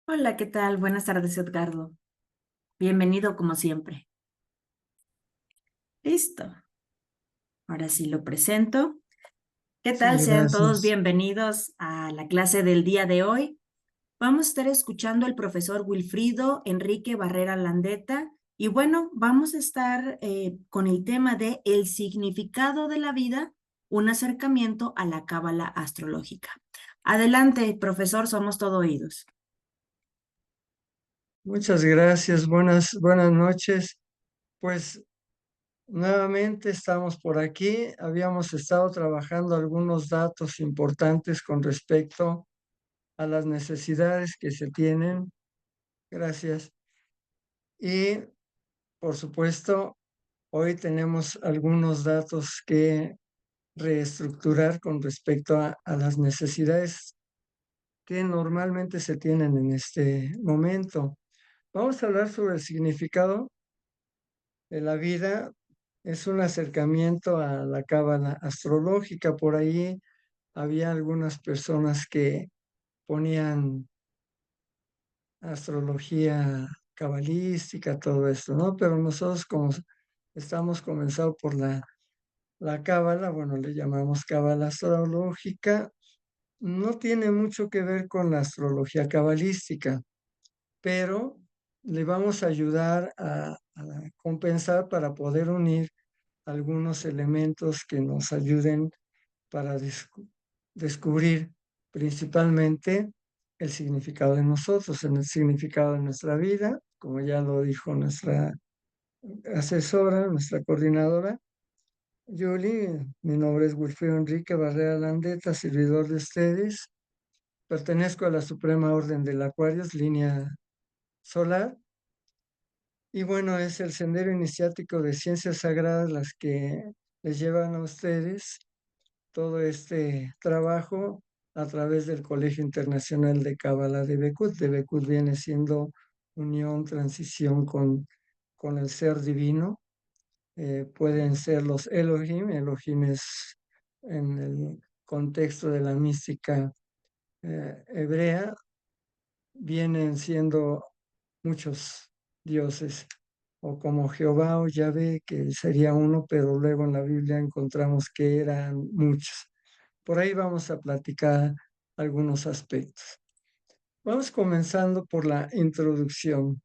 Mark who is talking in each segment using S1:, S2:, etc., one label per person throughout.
S1: Hola, ¿qué tal? Buenas tardes, Edgardo. Bienvenido como siempre. Listo. Ahora sí lo presento. ¿Qué
S2: Sí,
S1: tal? Sean todos
S2: gracias.
S1: bienvenidos a la clase del día de hoy. Vamos a estar escuchando al profesor Wilfrido Enrique Barrera Landeta y bueno, vamos a estar con el tema de el significado de la vida, un acercamiento a la cábala astrológica. Adelante, profesor, somos todo oídos.
S2: Muchas gracias. Buenas noches. Pues nuevamente estamos por aquí. Habíamos estado trabajando algunos datos importantes con respecto a las necesidades que se tienen. Gracias. Y por supuesto, hoy tenemos algunos datos que reestructurar con respecto a las necesidades que normalmente se tienen en este momento. Vamos a hablar sobre el significado de la vida. Es un acercamiento a la cábala astrológica. Por ahí había algunas personas que ponían astrología cabalística, todo esto, ¿no? Pero nosotros como estamos comenzados por la cábala, bueno, le llamamos cábala astrológica, no tiene mucho que ver con la astrología cabalística, pero le vamos a ayudar a compensar para poder unir algunos elementos que nos ayuden para descubrir principalmente el significado de nosotros, en el significado de nuestra vida, como ya lo dijo nuestra asesora, nuestra coordinadora, Julie. Mi nombre es Wilfredo Enrique Barrera Landeta, servidor de ustedes. Pertenezco a la Suprema Orden del Acuarios, línea solar. Y bueno, es el sendero iniciático de ciencias sagradas las que les llevan a ustedes todo este trabajo a través del Colegio Internacional de Cábala de Becut. De Becut viene siendo unión, transición con el ser divino. Pueden ser los Elohim. Elohim es en el contexto de la mística hebrea, vienen siendo muchos dioses, o como Jehová o Yahvé, que sería uno, pero luego en la Biblia encontramos que eran muchos. Por ahí vamos a platicar algunos aspectos. Vamos comenzando por la introducción.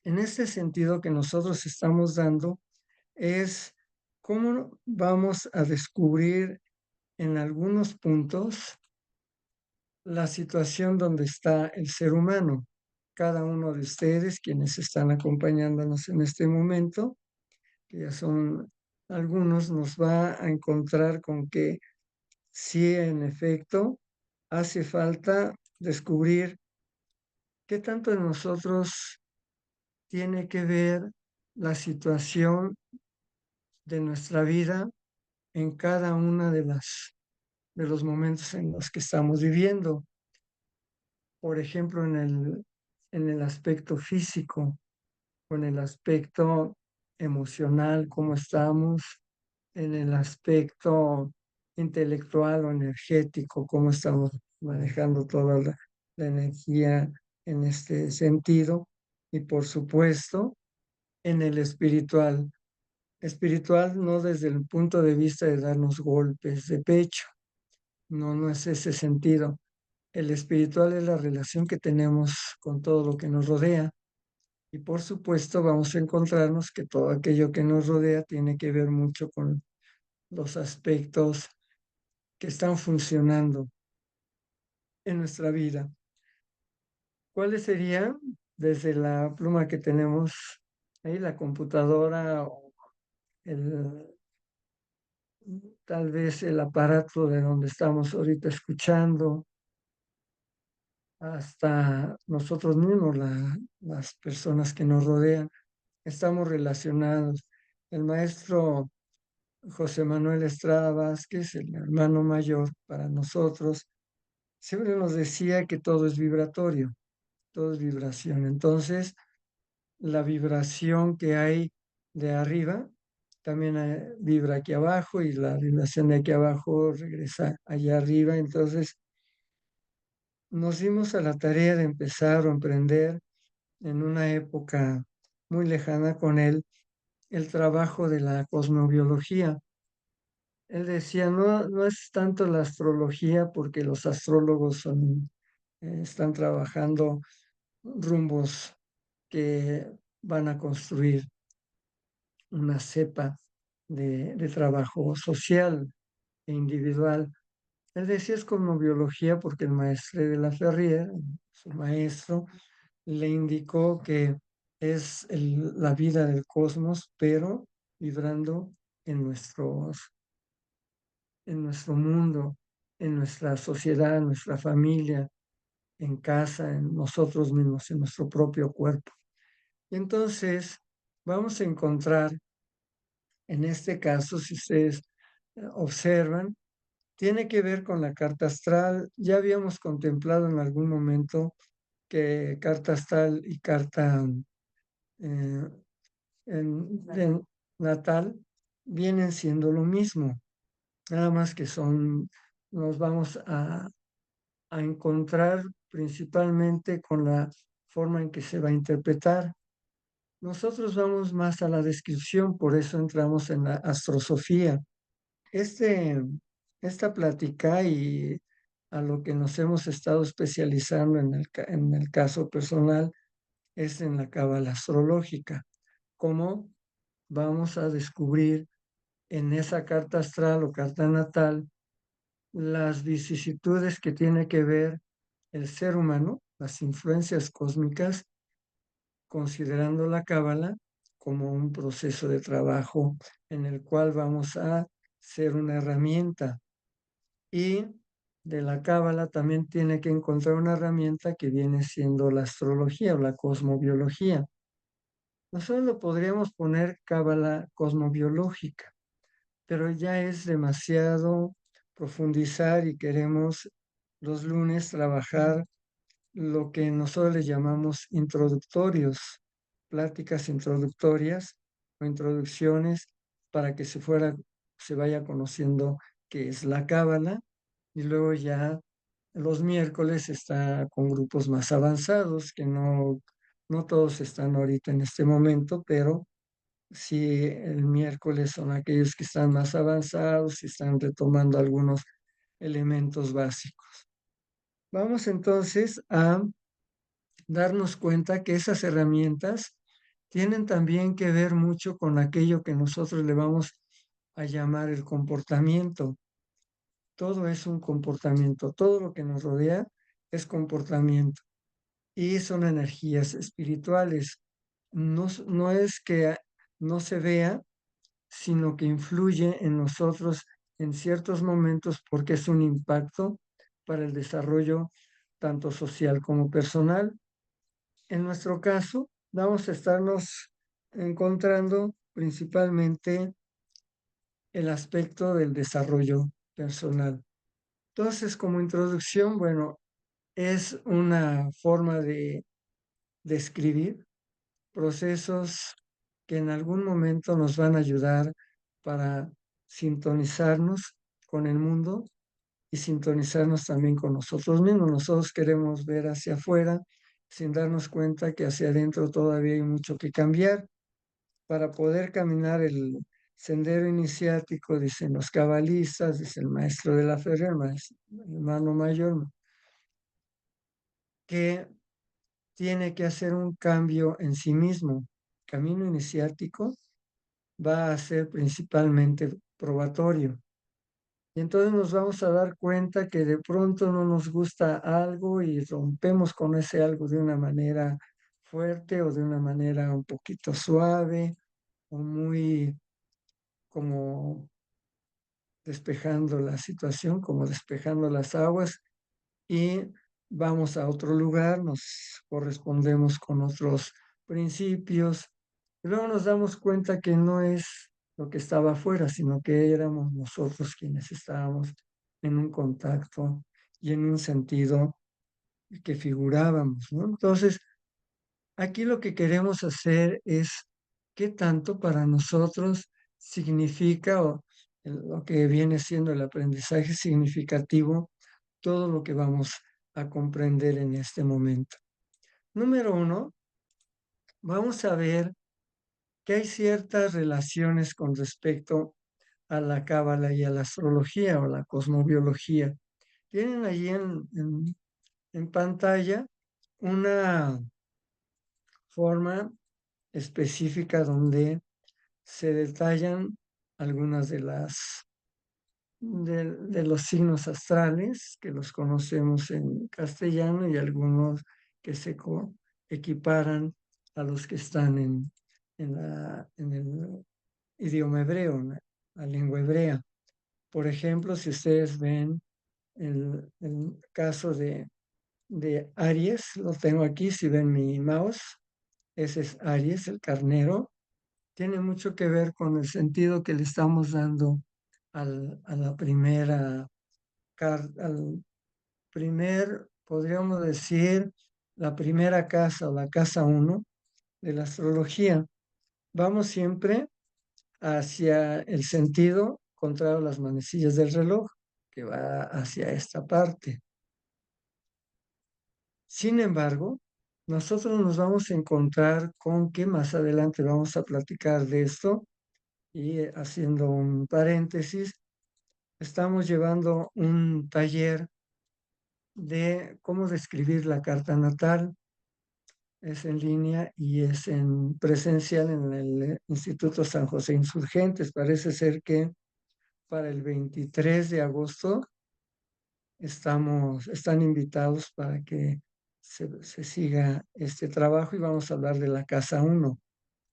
S2: En este sentido que nosotros estamos dando es cómo vamos a descubrir en algunos puntos la situación donde está el ser humano. Cada uno de ustedes, quienes están acompañándonos en este momento, que ya son algunos, nos va a encontrar con que sí, en efecto, hace falta descubrir qué tanto de nosotros tiene que ver la situación de nuestra vida en cada una de los momentos en los que estamos viviendo. Por ejemplo, en el aspecto físico, o en el aspecto emocional, cómo estamos, en el aspecto intelectual o energético, cómo estamos manejando toda la energía en este sentido, y por supuesto en el espiritual. Espiritual no desde el punto de vista de darnos golpes de pecho, no, no es ese sentido. El espiritual es la relación que tenemos con todo lo que nos rodea. Y por supuesto vamos a encontrarnos que todo aquello que nos rodea tiene que ver mucho con los aspectos que están funcionando en nuestra vida. ¿Cuáles serían, desde la pluma que tenemos ahí, la computadora, o el, tal vez el aparato de donde estamos ahorita escuchando, hasta nosotros mismos, las personas que nos rodean? Estamos relacionados. El maestro José Manuel Estrada Vázquez, el hermano mayor para nosotros, siempre nos decía que todo es vibratorio, todo es vibración. Entonces, la vibración que hay de arriba también vibra aquí abajo, y la vibración de aquí abajo regresa allá arriba. Entonces, nos dimos a la tarea de empezar o emprender en una época muy lejana con él el trabajo de la cosmobiología. Él decía, no es tanto la astrología porque los astrólogos están trabajando rumbos que van a construir una cepa de trabajo social e individual. Él decía es como biología porque el maestre de la Ferrier, su maestro, le indicó que es la vida del cosmos, pero vibrando en en nuestro mundo, en nuestra sociedad, en nuestra familia, en casa, en nosotros mismos, en nuestro propio cuerpo. Y entonces vamos a encontrar, en este caso, si ustedes observan, tiene que ver con la carta astral. Ya habíamos contemplado en algún momento que carta astral y carta eh, de natal vienen siendo lo mismo, nada más que nos vamos a encontrar principalmente con la forma en que se va a interpretar. Nosotros vamos más a la descripción, por eso entramos en la astrosofía. Este, esta plática y a lo que nos hemos estado especializando en el caso personal es en la cábala astrológica. Cómo vamos a descubrir en esa carta astral o carta natal las vicisitudes que tiene que ver el ser humano, las influencias cósmicas, considerando la cábala como un proceso de trabajo en el cual vamos a ser una herramienta. Y de la cábala también tiene que encontrar una herramienta que viene siendo la astrología o la cosmobiología. Nosotros lo podríamos poner cábala cosmobiológica, pero ya es demasiado profundizar y queremos los lunes trabajar lo que nosotros le llamamos introductorios, pláticas introductorias o introducciones para que se vaya conociendo qué es la cábala y luego ya los miércoles está con grupos más avanzados que no todos están ahorita en este momento, pero sí el miércoles son aquellos que están más avanzados y están retomando algunos elementos básicos. Vamos entonces a darnos cuenta que esas herramientas tienen también que ver mucho con aquello que nosotros le vamos a llamar el comportamiento. Todo es un comportamiento, todo lo que nos rodea es comportamiento y son energías espirituales. No es que no se vea, sino que influye en nosotros en ciertos momentos porque es un impacto para el desarrollo tanto social como personal. En nuestro caso, vamos a estarnos encontrando principalmente el aspecto del desarrollo personal. Entonces, como introducción, bueno, es una forma de describir procesos que en algún momento nos van a ayudar para sintonizarnos con el mundo y sintonizarnos también con nosotros mismos. Nosotros queremos ver hacia afuera sin darnos cuenta que hacia adentro todavía hay mucho que cambiar para poder caminar el sendero iniciático, dicen los cabalistas, dice el maestro de la Ferrer, el hermano mayor, que tiene que hacer un cambio en sí mismo. Camino iniciático va a ser principalmente probatorio. Y entonces nos vamos a dar cuenta que de pronto no nos gusta algo y rompemos con ese algo de una manera fuerte o de una manera un poquito suave o muy como despejando la situación, como despejando las aguas y vamos a otro lugar, nos correspondemos con otros principios y luego nos damos cuenta que no es lo que estaba afuera, sino que éramos nosotros quienes estábamos en un contacto y en un sentido que figurábamos, ¿no? Entonces, aquí lo que queremos hacer es qué tanto para nosotros significa lo que viene siendo el aprendizaje significativo todo lo que vamos a comprender en este momento. Número uno, vamos a ver que hay ciertas relaciones con respecto a la cábala y a la astrología o la cosmobiología. Tienen allí en pantalla una forma específica donde se detallan algunas de los signos astrales que los conocemos en castellano y algunos que se equiparan a los que están en el idioma hebreo, en la lengua hebrea. Por ejemplo, si ustedes ven el caso de Aries, lo tengo aquí, si ven mi mouse, ese es Aries, el carnero, tiene mucho que ver con el sentido que le estamos dando a la primera al primer, podríamos decir, la primera casa o la casa uno de la astrología. Vamos siempre hacia el sentido contrario a las manecillas del reloj, que va hacia esta parte. Sin embargo, nosotros nos vamos a encontrar con que más adelante vamos a platicar de esto y haciendo un paréntesis, estamos llevando un taller de cómo describir la carta natal. Es en línea y es en presencial en el Instituto San José Insurgentes. Parece ser que para el 23 de agosto están invitados para que se siga este trabajo y vamos a hablar de la casa uno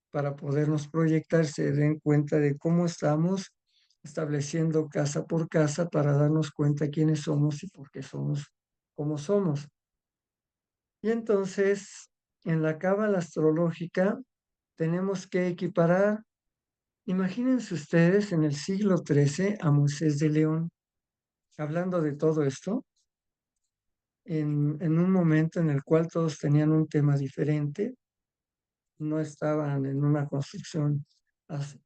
S2: para podernos proyectar, se den cuenta de cómo estamos estableciendo casa por casa para darnos cuenta quiénes somos y por qué somos como somos. Y entonces, en la cábala astrológica tenemos que equiparar, imagínense ustedes en el siglo XIII a Moisés de León, hablando de todo esto, en un momento en el cual todos tenían un tema diferente, no estaban en una construcción as-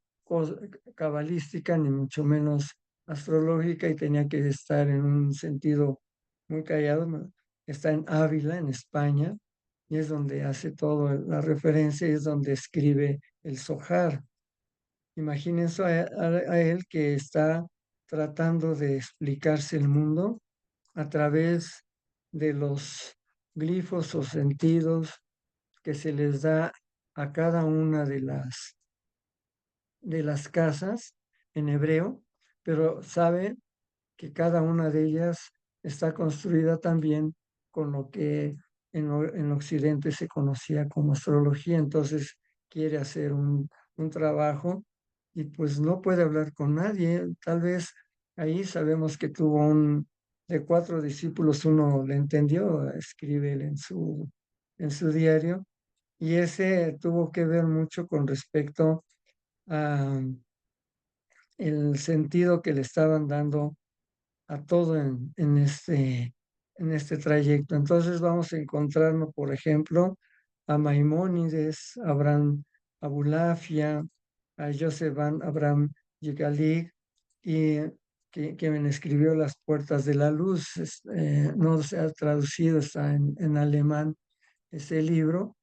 S2: cabalística, ni mucho menos astrológica, y tenía que estar en un sentido muy callado. Está en Ávila, en España, y es donde hace toda la referencia, y es donde escribe el Zohar. Imagínense a él que está tratando de explicarse el mundo a través de los glifos o sentidos que se les da a cada una de las casas en hebreo, pero sabe que cada una de ellas está construida también con lo que en Occidente se conocía como astrología. Entonces quiere hacer un trabajo y pues no puede hablar con nadie. Tal vez ahí sabemos que tuvo de 4 discípulos, uno le entendió, escribe él en su diario, y ese tuvo que ver mucho con respecto a el sentido que le estaban dando a todo en este trayecto. Entonces vamos a encontrarnos, por ejemplo, a Maimónides, a Abraham Abulafia, a Joseph Van Abraham Yigalig, y quien escribió Las Puertas de la Luz. No se ha traducido, está en alemán ese libro,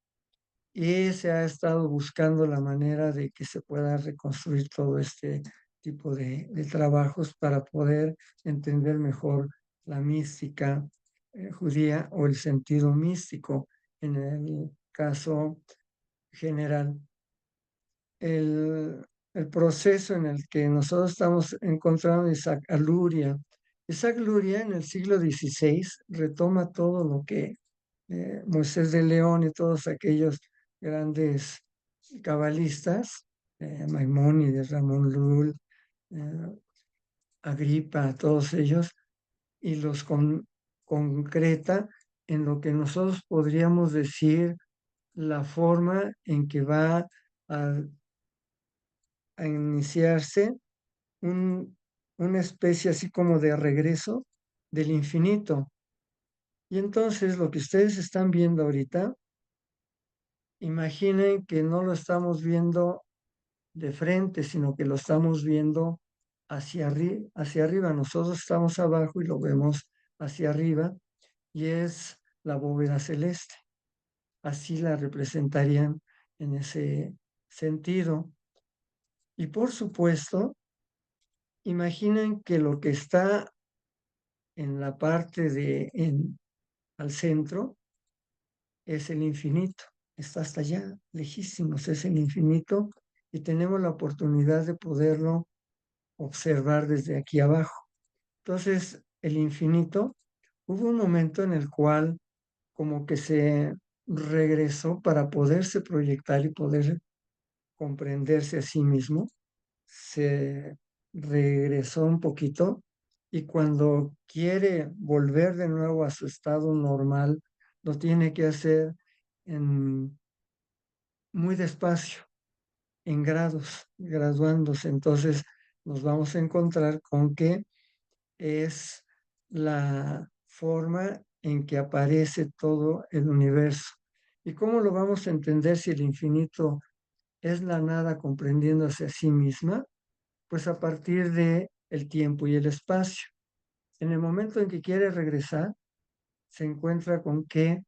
S2: y se ha estado buscando la manera de que se pueda reconstruir todo este tipo de trabajos para poder entender mejor la mística judía o el sentido místico en el caso general. El proceso en el que nosotros estamos encontrando Isaac Luria. Isaac Luria en el siglo XVI retoma todo lo que Moisés de León y todos aquellos grandes cabalistas, Maimónides, Ramón Llull, eh, Agripa, todos ellos, y los concreta en lo que nosotros podríamos decir la forma en que va a, a iniciarse una especie así como de regreso del infinito. Y entonces lo que ustedes están viendo ahorita, imaginen que no lo estamos viendo de frente, sino que lo estamos viendo hacia arriba. Nosotros estamos abajo y lo vemos hacia arriba. y es la bóveda celeste. Así la representarían en ese sentido. Y por supuesto, imaginen que lo que está en la parte al centro es el infinito. Está hasta allá, lejísimos, es el infinito y tenemos la oportunidad de poderlo observar desde aquí abajo. Entonces, el infinito, hubo un momento en el cual como que se regresó para poderse proyectar y poder comprenderse a sí mismo, se regresó un poquito y cuando quiere volver de nuevo a su estado normal, lo tiene que hacer en, muy despacio, en grados, graduándose. Entonces nos vamos a encontrar con que es la forma en que aparece todo el universo. ¿Y cómo lo vamos a entender si el infinito es la nada comprendiéndose a sí misma? Pues a partir de el tiempo y el espacio. En el momento en que quiere regresar, se encuentra con que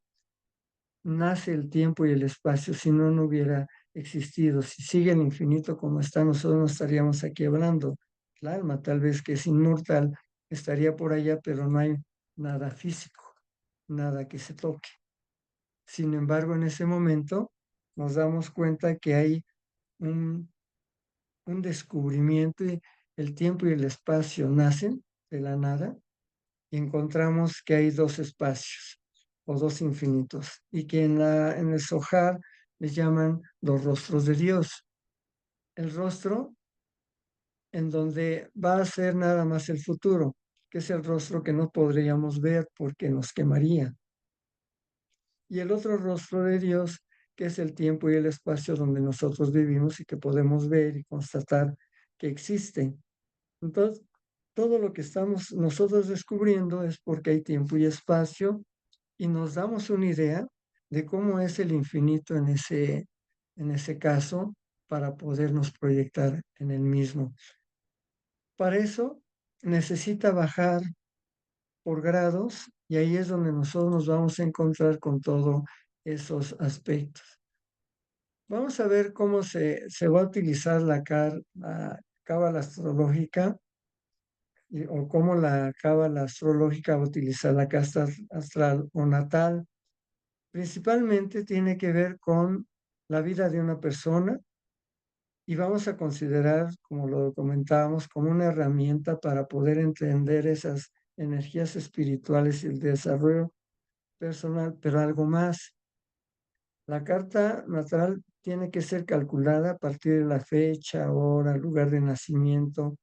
S2: nace el tiempo y el espacio, si no, no hubiera existido. Si sigue el infinito como está, nosotros no estaríamos aquí hablando. El alma, tal vez que es inmortal, estaría por allá, pero no hay nada físico, nada que se toque. Sin embargo, en ese momento nos damos cuenta que hay un, un descubrimiento y el tiempo y el espacio nacen de la nada y encontramos que hay dos espacios o dos infinitos y que en el Zohar les llaman los rostros de Dios. El rostro en donde va a ser nada más el futuro, que es el rostro que no podríamos ver porque nos quemaría. Y el otro rostro de Dios, que es el tiempo y el espacio donde nosotros vivimos y que podemos ver y constatar que existe. Entonces, todo lo que estamos nosotros descubriendo es porque hay tiempo y espacio y nos damos una idea de cómo es el infinito en ese caso para podernos proyectar en el mismo. Para eso necesita bajar por grados y ahí es donde nosotros nos vamos a encontrar con todos esos aspectos. Vamos a ver cómo se va a utilizar la cábala astrológica o cómo la cábala astrológica va a utilizar la carta astral o natal. Principalmente tiene que ver con la vida de una persona y vamos a considerar, como lo comentábamos, como una herramienta para poder entender esas energías espirituales y el desarrollo personal, pero algo más. La carta natal tiene que ser calculada a partir de la fecha, hora, lugar de nacimiento,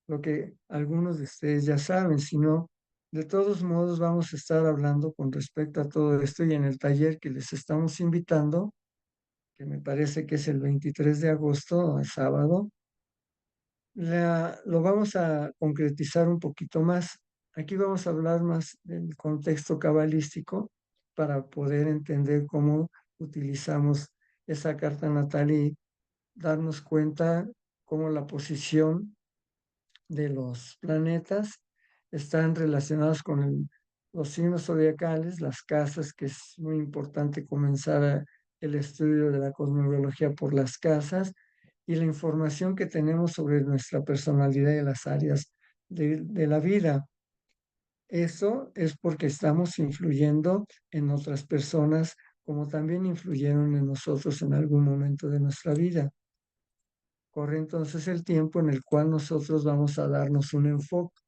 S2: lo que algunos de ustedes ya saben, si no, de todos modos vamos a estar hablando con respecto a todo esto y en el taller que les estamos invitando, que me parece que es el 23 de agosto, el sábado, lo vamos a concretizar un poquito más. Aquí vamos a hablar más del contexto cabalístico para poder entender cómo utilizamos esa carta natal y darnos cuenta cómo la posición de los planetas están relacionados con los signos zodiacales, las casas, que es muy importante comenzar el estudio de la cosmología por las casas y la información que tenemos sobre nuestra personalidad y las áreas de la vida. Eso es porque estamos influyendo en otras personas como también influyeron en nosotros en algún momento de nuestra vida. Corre entonces el tiempo en el cual nosotros vamos a darnos un enfoque.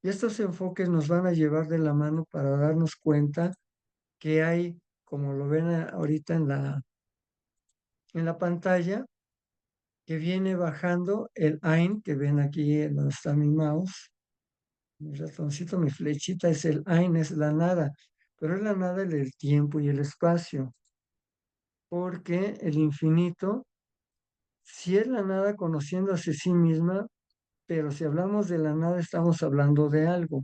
S2: Y estos enfoques nos van a llevar de la mano para darnos cuenta que hay, como lo ven ahorita en la pantalla, que viene bajando el Ain, que ven aquí donde está mi mouse, mi ratoncito, mi flechita, es el Ain, es la nada, pero es la nada del tiempo y el espacio, porque el infinito, si es la nada conociéndose a sí misma, pero si hablamos de la nada estamos hablando de algo.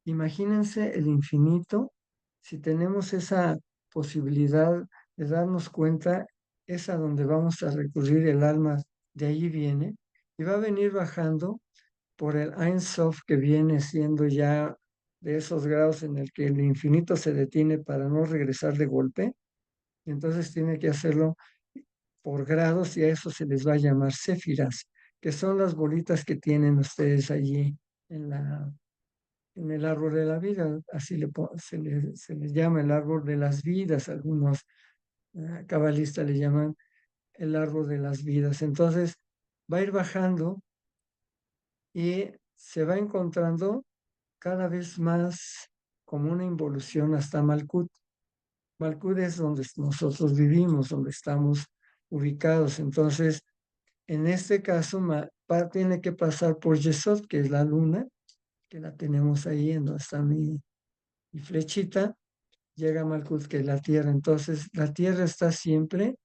S2: Imagínense el infinito, si tenemos esa posibilidad de darnos cuenta, es a donde vamos a recurrir el alma, de ahí viene, y va a venir bajando por el Ein Sof que viene siendo ya de esos grados en el que el infinito se detiene para no regresar de golpe. Entonces tiene que hacerlo por grados y a eso se les va a llamar céfiras, que son las bolitas que tienen ustedes allí en en el árbol de la vida. Así se le llama el árbol de las vidas. Algunos cabalistas le llaman el árbol de las vidas. Entonces va a ir bajando y se va encontrando cada vez más como una involución hasta Malkut. Malkut es donde nosotros vivimos, donde estamos ubicados. Entonces, en este caso, tiene que pasar por Yesod, que es la luna, que la tenemos ahí en donde está mi flechita. Llega a Malkut, que es la tierra. Entonces, la tierra está siempre,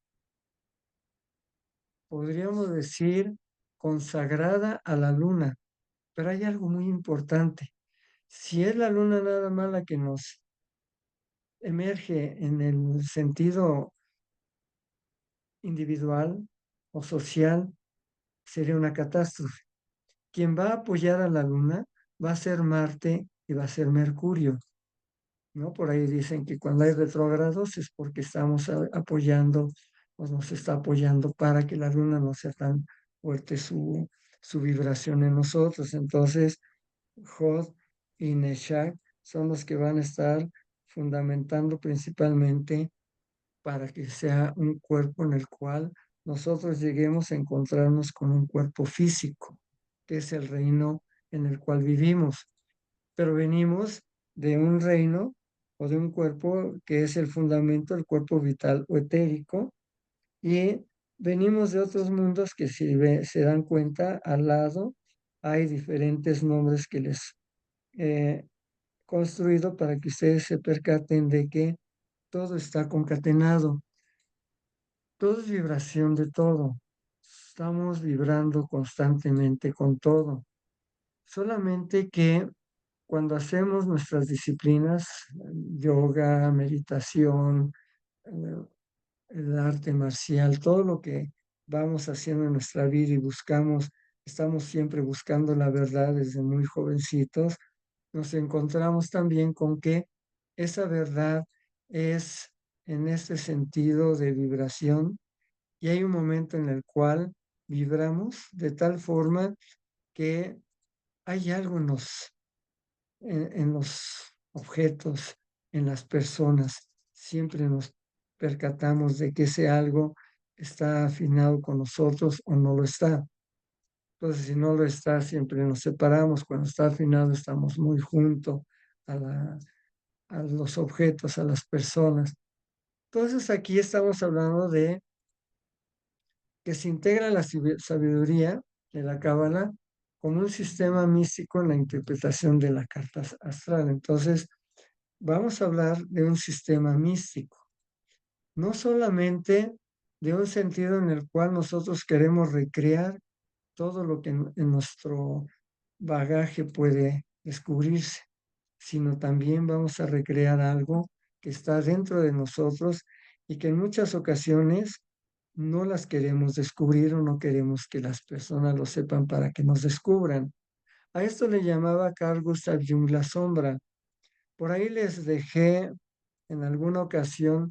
S2: podríamos decir, consagrada a la luna. Pero hay algo muy importante. Si es la luna nada más la que nos emerge en el sentido individual o social, sería una catástrofe. Quien va a apoyar a la luna va a ser Marte y va a ser Mercurio, ¿no? Por ahí dicen que cuando hay retrógrados es porque estamos apoyando o nos está apoyando para que la luna no sea tan fuerte su vibración en nosotros. Entonces, Jod y Neshak son los que van a estar fundamentando principalmente para que sea un cuerpo en el cual nosotros lleguemos a encontrarnos con un cuerpo físico, que es el reino en el cual vivimos. Pero venimos de un reino o de un cuerpo que es el fundamento, el cuerpo vital o etérico, y venimos de otros mundos que si se dan cuenta, al lado hay diferentes nombres que les he construido para que ustedes se percaten de que todo está concatenado. Todo es vibración de todo. Estamos vibrando constantemente con todo. Solamente que cuando hacemos nuestras disciplinas, yoga, meditación, eh, el arte marcial, todo lo que vamos haciendo en nuestra vida y buscamos, estamos siempre buscando la verdad desde muy jovencitos, nos encontramos también con que esa verdad es en este sentido de vibración y hay un momento en el cual vibramos de tal forma que hay algo en los objetos, en las personas. Siempre nos percatamos de que ese algo está afinado con nosotros o no lo está. Entonces, si no lo está, siempre nos separamos. Cuando está afinado, estamos muy juntos a, a los objetos, a las personas. Entonces, aquí estamos hablando de que se integra la sabiduría de la Cábala como un sistema místico en la interpretación de la carta astral. Entonces, vamos a hablar de un sistema místico, no solamente de un sentido en el cual nosotros queremos recrear todo lo que en nuestro bagaje puede descubrirse, sino también vamos a recrear algo que está dentro de nosotros y que en muchas ocasiones no las queremos descubrir o no queremos que las personas lo sepan para que nos descubran. A esto le llamaba Carl Gustav Jung la sombra. Por ahí les dejé en alguna ocasión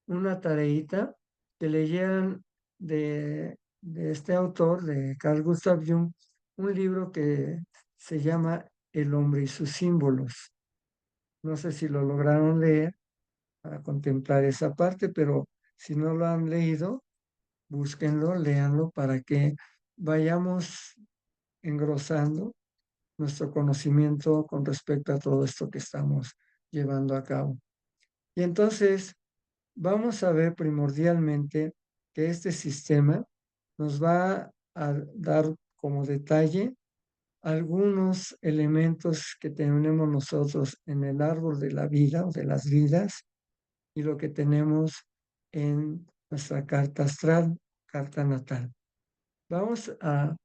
S2: una tareita que leyeran de este autor, de Carl Gustav Jung, un libro que se llama El hombre y sus símbolos. No sé si lo lograron leer para contemplar esa parte, pero si no lo han leído, búsquenlo, léanlo para que vayamos engrosando nuestro conocimiento con respecto a todo esto que estamos llevando a cabo. Y entonces vamos a ver primordialmente que este sistema nos va a dar como detalle algunos elementos que tenemos nosotros en el árbol de la vida o de las vidas y lo que tenemos en nuestra carta astral, carta natal. Vamos a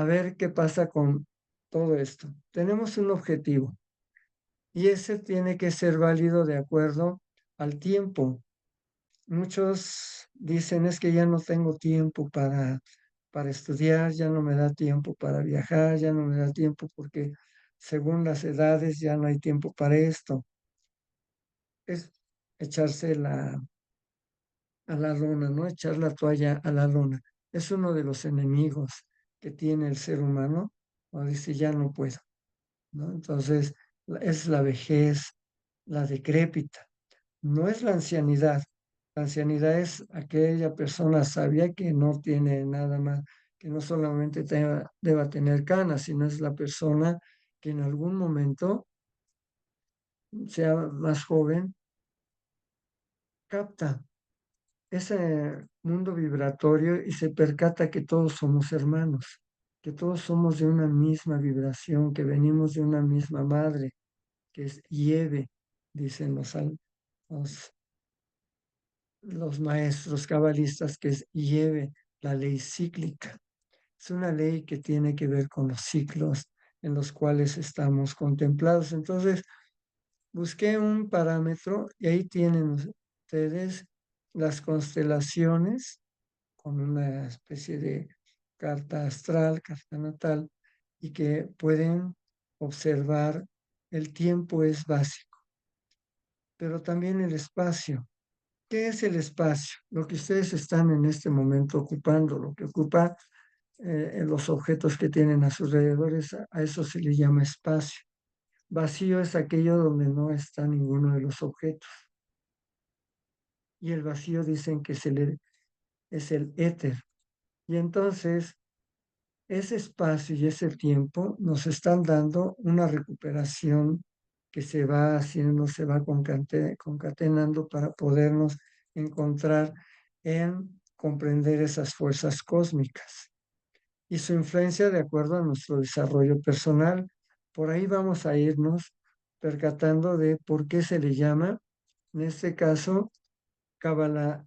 S2: ver qué pasa con todo esto. Tenemos un objetivo y ese tiene que ser válido de acuerdo al tiempo. Muchos dicen es que ya no tengo tiempo para estudiar, ya no me da tiempo para viajar, ya no me da tiempo porque según las edades ya no hay tiempo para esto. Es echarse a la lona, ¿no? Echar la toalla a la lona. Es uno de los enemigos que tiene el ser humano, o dice, ya no puedo, ¿no? Entonces, es la vejez, la decrépita, no es la ancianidad. La ancianidad es aquella persona sabia que no tiene nada más, que no solamente deba tener canas, sino es la persona que en algún momento, sea más joven, capta ese mundo vibratorio y se percata que todos somos hermanos, que todos somos de una misma vibración, que venimos de una misma madre, que es Yeve, dicen los, los maestros cabalistas, que es Yeve, la ley cíclica. Es una ley que tiene que ver con los ciclos en los cuales estamos contemplados. Entonces, busqué un parámetro y ahí tienen ustedes las constelaciones con una especie de carta astral, carta natal, y que pueden observar el tiempo es básico, pero también el espacio. ¿Qué es el espacio? Lo que ustedes están en este momento ocupando, lo que ocupa los objetos que tienen a sus alrededores, a eso se le llama espacio. Vacío es aquello donde no está ninguno de los objetos. Y el vacío dicen que es el éter. Y entonces ese espacio y ese tiempo nos están dando una recuperación que se va haciendo, se va concatenando para podernos encontrar en comprender esas fuerzas cósmicas y su influencia de acuerdo a nuestro desarrollo personal. Por ahí vamos a irnos percatando de por qué se le llama, en este caso, cábala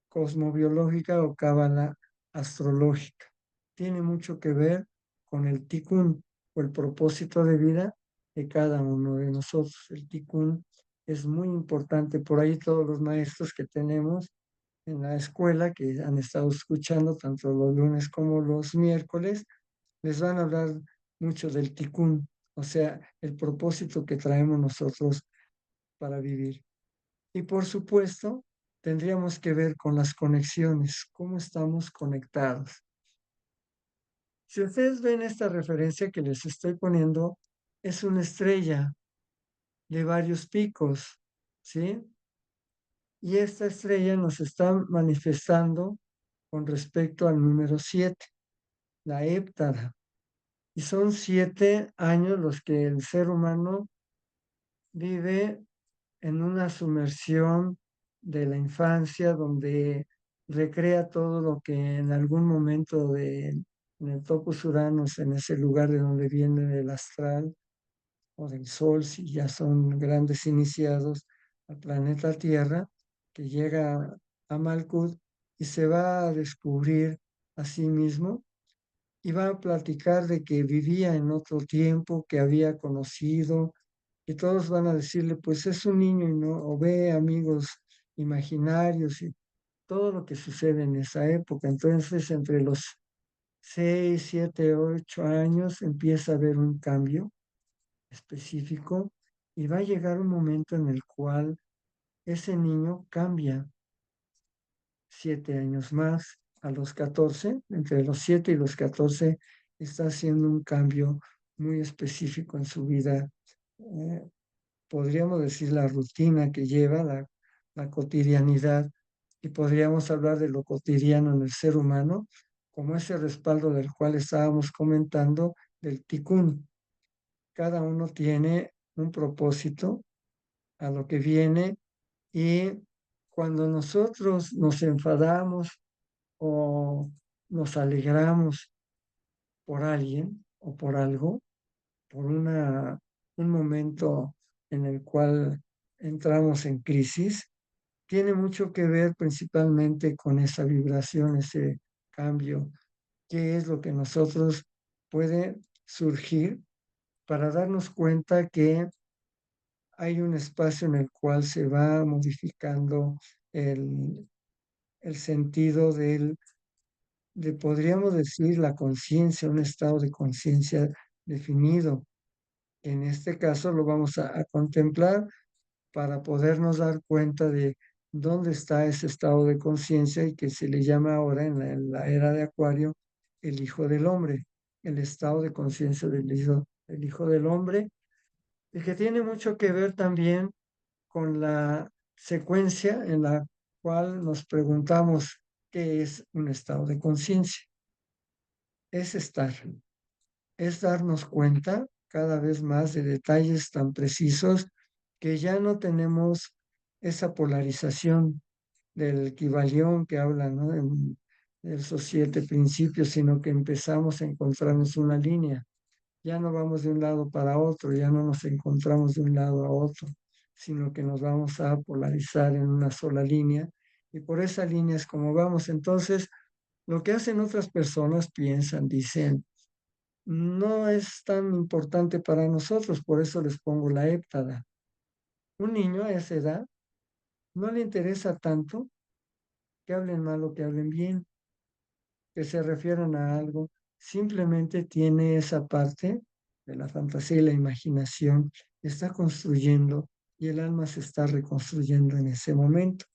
S2: cosmobiológica o cábala astrológica. Tiene mucho que ver con el tikkun o el propósito de vida de cada uno de nosotros. El tikkun es muy importante. Por ahí todos los maestros que tenemos en la escuela que han estado escuchando tanto los lunes como los miércoles, les van a hablar mucho del tikkun, o sea, el propósito que traemos nosotros para vivir. Y por supuesto, tendríamos que ver con las conexiones, cómo estamos conectados. Si ustedes ven esta referencia que les estoy poniendo, es una estrella de varios picos, ¿sí? Y esta estrella nos está manifestando con respecto al número 7, la héptada. Y son 7 años los que el ser humano vive en una sumersión de la infancia donde recrea todo lo que en algún momento en el topos Uranus, en ese lugar de donde viene el astral o del Sol, si ya son grandes iniciados al planeta Tierra, que llega a Malkuth y se va a descubrir a sí mismo y va a platicar de que vivía en otro tiempo, que había conocido, y todos van a decirle, pues es un niño y no, o ve amigos imaginarios y todo lo que sucede en esa época. Entonces, entre los 6, 7, 8 años empieza a haber un cambio específico y va a llegar un momento en el cual ese niño cambia 7 años más. A los 14, entre los 7 y los 14, está haciendo un cambio muy específico en su vida. Podríamos decir la rutina que lleva, la cotidianidad, y podríamos hablar de lo cotidiano en el ser humano, como ese respaldo del cual estábamos comentando, del tikkun. Cada uno tiene un propósito a lo que viene y cuando nosotros nos enfadamos o nos alegramos por alguien o por algo, por un momento en el cual entramos en crisis, tiene mucho que ver principalmente con esa vibración, ese cambio, qué es lo que nosotros puede surgir para darnos cuenta que hay un espacio en el cual se va modificando el, el sentido podríamos decir, la conciencia, un estado de conciencia definido. En este caso lo vamos a contemplar para podernos dar cuenta de dónde está ese estado de conciencia y que se le llama ahora en la era de Acuario el Hijo del Hombre, el estado de conciencia del Hijo del Hombre, y que tiene mucho que ver también con la secuencia en la cual nos preguntamos qué es un estado de conciencia. Es estar, es darnos cuenta cada vez más de detalles tan precisos que ya no tenemos esa polarización del Kybalión que habla, ¿no? De esos 7 principios, sino que empezamos a encontrarnos una línea. Ya no vamos de un lado para otro, ya no nos encontramos de un lado a otro, sino que nos vamos a polarizar en una sola línea y por esa línea es como vamos. Entonces, lo que hacen otras personas piensan, dicen, no es tan importante para nosotros, por eso les pongo la héptada. Un niño a esa edad no le interesa tanto que hablen mal o que hablen bien, que se refieran a algo, simplemente tiene esa parte de la fantasía y la imaginación, está construyendo y el alma se está reconstruyendo en ese momento.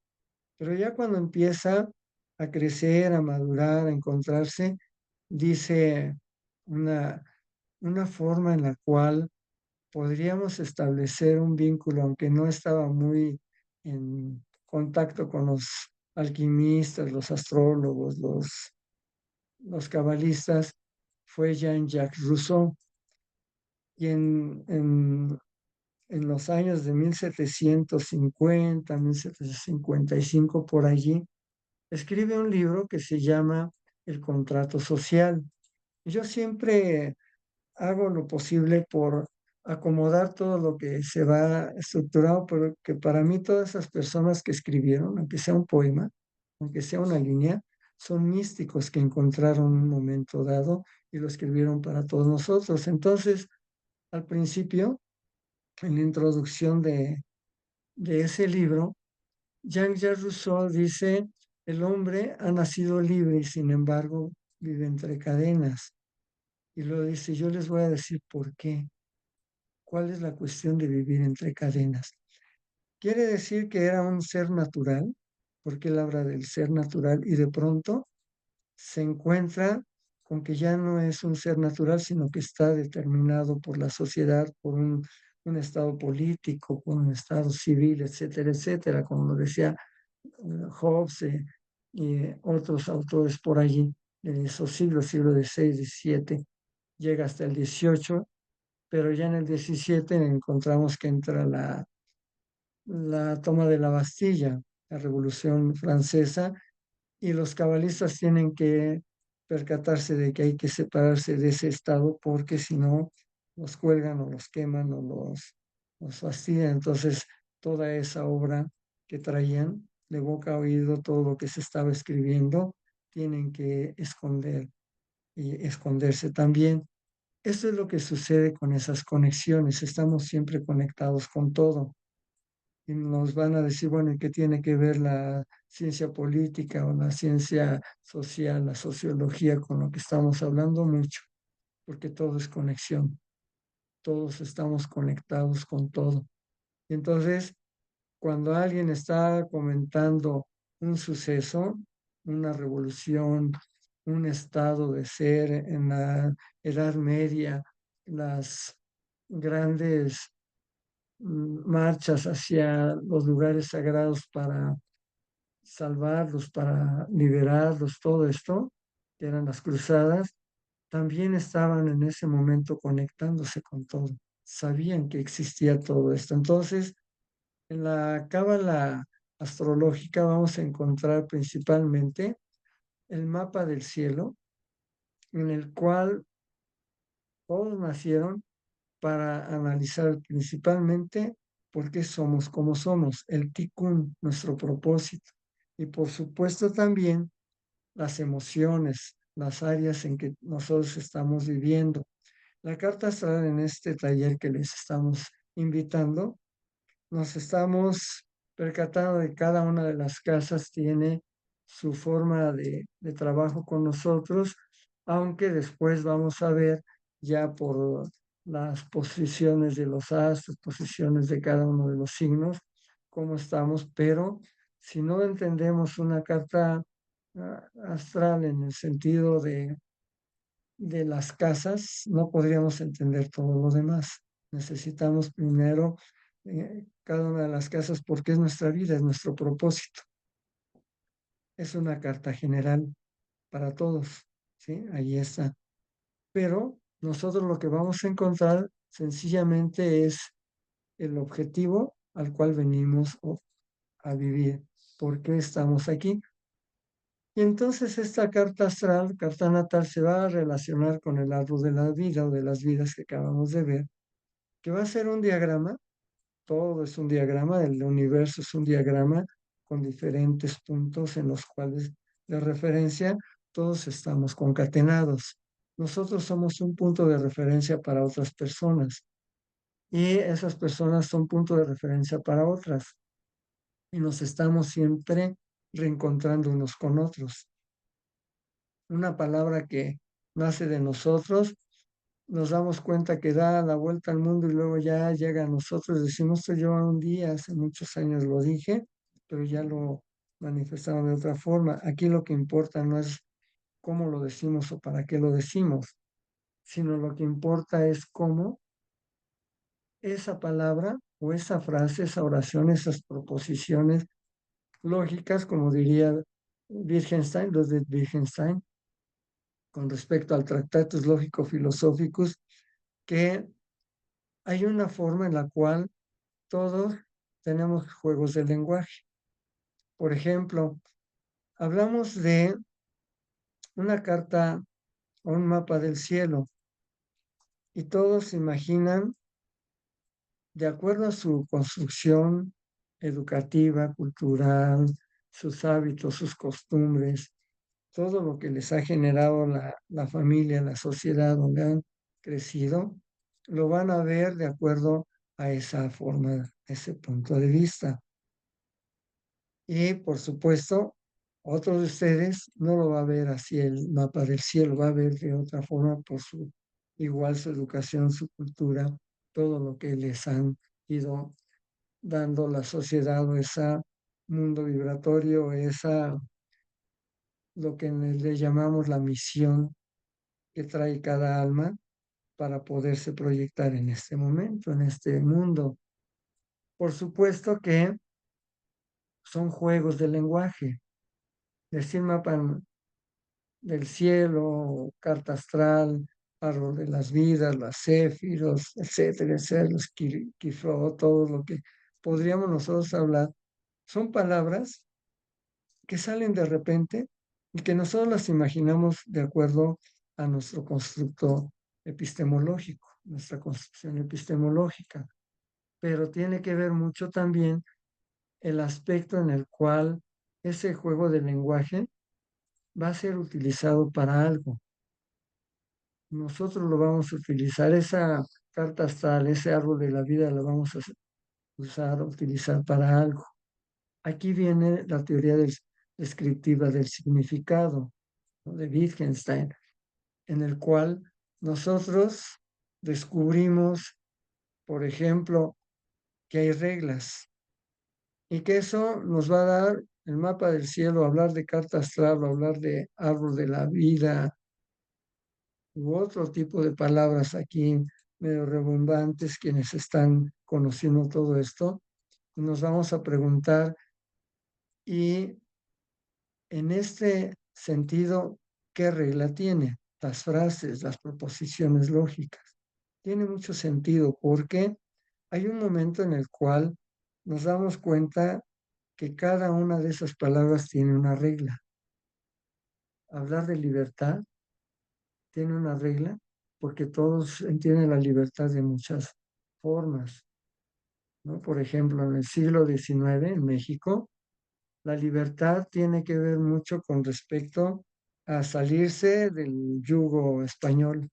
S2: Pero ya cuando empieza a crecer, a madurar, a encontrarse, dice una, una forma en la cual podríamos establecer un vínculo, aunque no estaba muy en contacto con los alquimistas, los astrólogos, los cabalistas, fue Jean-Jacques Rousseau. Y en los años de 1750, 1755, por allí, escribe un libro que se llama El contrato social. Yo siempre hago lo posible por acomodar todo lo que se va estructurado, porque para mí todas esas personas que escribieron, aunque sea un poema, aunque sea una línea, son místicos que encontraron un momento dado y lo escribieron para todos nosotros. Entonces, al principio, en la introducción de ese libro, Jean-Jacques Rousseau dice, el hombre ha nacido libre y sin embargo vive entre cadenas. Y luego dice, yo les voy a decir por qué. ¿Cuál es la cuestión de vivir entre cadenas? Quiere decir que era un ser natural, porque él habla del ser natural y de pronto se encuentra con que ya no es un ser natural, sino que está determinado por la sociedad, por un estado político, por un estado civil, etcétera, etcétera, como lo decía Hobbes y otros autores por allí, en esos siglos, siglo XVI, XVII, llega hasta el XVIII, pero ya en el XVII encontramos que entra la toma de la Bastilla, la Revolución Francesa, y los cabalistas tienen que percatarse de que hay que separarse de ese estado porque si no, los cuelgan o los queman o los fastidian. Entonces, toda esa obra que traían de boca a oído, todo lo que se estaba escribiendo, tienen que esconder y esconderse también. Esto es lo que sucede con esas conexiones. Estamos siempre conectados con todo. Y nos van a decir, bueno, ¿y qué tiene que ver la ciencia política o la ciencia social, la sociología con lo que estamos hablando? Mucho, porque todo es conexión. Todos estamos conectados con todo. Y entonces, cuando alguien está comentando un suceso, una revolución, un estado de ser en la Edad Media, las grandes marchas hacia los lugares sagrados para salvarlos, para liberarlos, todo esto, que eran las cruzadas, también estaban en ese momento conectándose con todo, sabían que existía todo esto. Entonces, en la cábala astrológica vamos a encontrar principalmente el mapa del cielo, en el cual todos nacieron para analizar principalmente por qué somos como somos, el tikkun, nuestro propósito, y por supuesto también las emociones, las áreas en que nosotros estamos viviendo. La carta astral en este taller que les estamos invitando, nos estamos percatando de cada una de las casas tiene su forma de trabajo con nosotros, aunque después vamos a ver ya por las posiciones de los astros, posiciones de cada uno de los signos, cómo estamos, pero si no entendemos una carta astral en el sentido de las casas, no podríamos entender todo lo demás. Necesitamos primero cada una de las casas porque es nuestra vida, es nuestro propósito. Es una carta general para todos, ¿sí? Ahí está. Pero nosotros lo que vamos a encontrar sencillamente es el objetivo al cual venimos a vivir. ¿Por qué estamos aquí? Y entonces esta carta astral, carta natal, se va a relacionar con el árbol de la vida o de las vidas que acabamos de ver, que va a ser un diagrama, todo es un diagrama, el universo es un diagrama con diferentes puntos en los cuales de referencia todos estamos concatenados. Nosotros somos un punto de referencia para otras personas y esas personas son punto de referencia para otras y nos estamos siempre reencontrando unos con otros. Una palabra que nace de nosotros, nos damos cuenta que da la vuelta al mundo y luego ya llega a nosotros. Decimos, esto yo un día, hace muchos años lo dije, pero ya lo manifestaron de otra forma. Aquí lo que importa no es cómo lo decimos o para qué lo decimos, sino lo que importa es cómo esa palabra o esa frase, esa oración, esas proposiciones lógicas, como diría Wittgenstein, los de Wittgenstein, con respecto al Tractatus Lógico-Filosóficos, que hay una forma en la cual todos tenemos juegos de lenguaje. Por ejemplo, hablamos de una carta o un mapa del cielo y todos se imaginan, de acuerdo a su construcción educativa, cultural, sus hábitos, sus costumbres, todo lo que les ha generado la familia, la sociedad donde han crecido, lo van a ver de acuerdo a esa forma, a ese punto de vista. Y por supuesto, otros de ustedes no lo va a ver así el mapa del cielo, va a ver de otra forma por su, igual su educación, su cultura, todo lo que les han ido dando la sociedad o ese mundo vibratorio, esa, lo que le llamamos la misión que trae cada alma para poderse proyectar en este momento, en este mundo. Por supuesto que son juegos de lenguaje. Decir mapa del cielo, carta astral, árbol de las vidas, las céfiros, etcétera, etcétera, los quifro, todo lo que podríamos nosotros hablar, son palabras que salen de repente y que nosotros las imaginamos de acuerdo a nuestro constructo epistemológico, nuestra construcción epistemológica, pero tiene que ver mucho también el aspecto en el cual ese juego de lenguaje va a ser utilizado para algo. Nosotros lo vamos a utilizar, esa carta astral, ese árbol de la vida, la vamos a usar, utilizar para algo. Aquí viene la teoría descriptiva del significado, ¿no? De Wittgenstein, en el cual nosotros descubrimos, por ejemplo, que hay reglas y que eso nos va a dar el mapa del cielo, hablar de carta astral, hablar de árbol de la vida u otro tipo de palabras aquí medio redundantes, quienes están conociendo todo esto, nos vamos a preguntar, y en este sentido, ¿qué regla tiene? Las frases, las proposiciones lógicas. Tiene mucho sentido porque hay un momento en el cual nos damos cuenta que cada una de esas palabras tiene una regla. Hablar de libertad tiene una regla porque todos entienden la libertad de muchas formas, ¿no? Por ejemplo, en el siglo XIX en México, la libertad tiene que ver mucho con respecto a salirse del yugo español,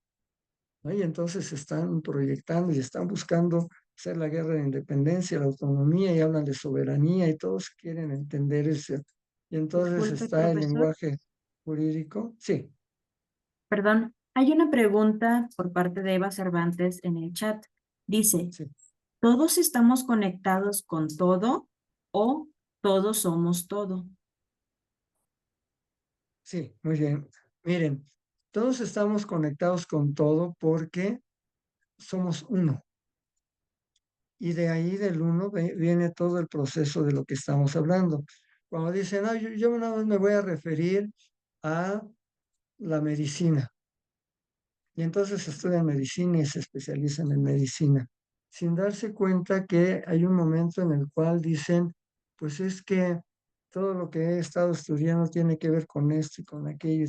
S2: ¿no? Y entonces están proyectando y están buscando hacer la guerra de independencia, la autonomía, y hablan de soberanía y todos quieren entender eso. Y entonces
S1: Disculpe,
S2: está el
S1: profesor.
S2: lenguaje jurídico. Sí,
S1: Perdón. Hay una pregunta por parte de Eva Cervantes en el chat. Dice,
S2: Sí,
S1: ¿todos estamos conectados con todo o todos somos todo?
S2: sí, muy bien. Miren, todos estamos conectados con todo porque somos uno. Y de ahí del uno viene todo el proceso de lo que estamos hablando. Cuando dicen, "Ah, yo nada más me voy a referir a la medicina", y entonces estudian medicina y se especializan en medicina, sin darse cuenta que hay un momento en el cual dicen, pues es que todo lo que he estado estudiando tiene que ver con esto y con aquello,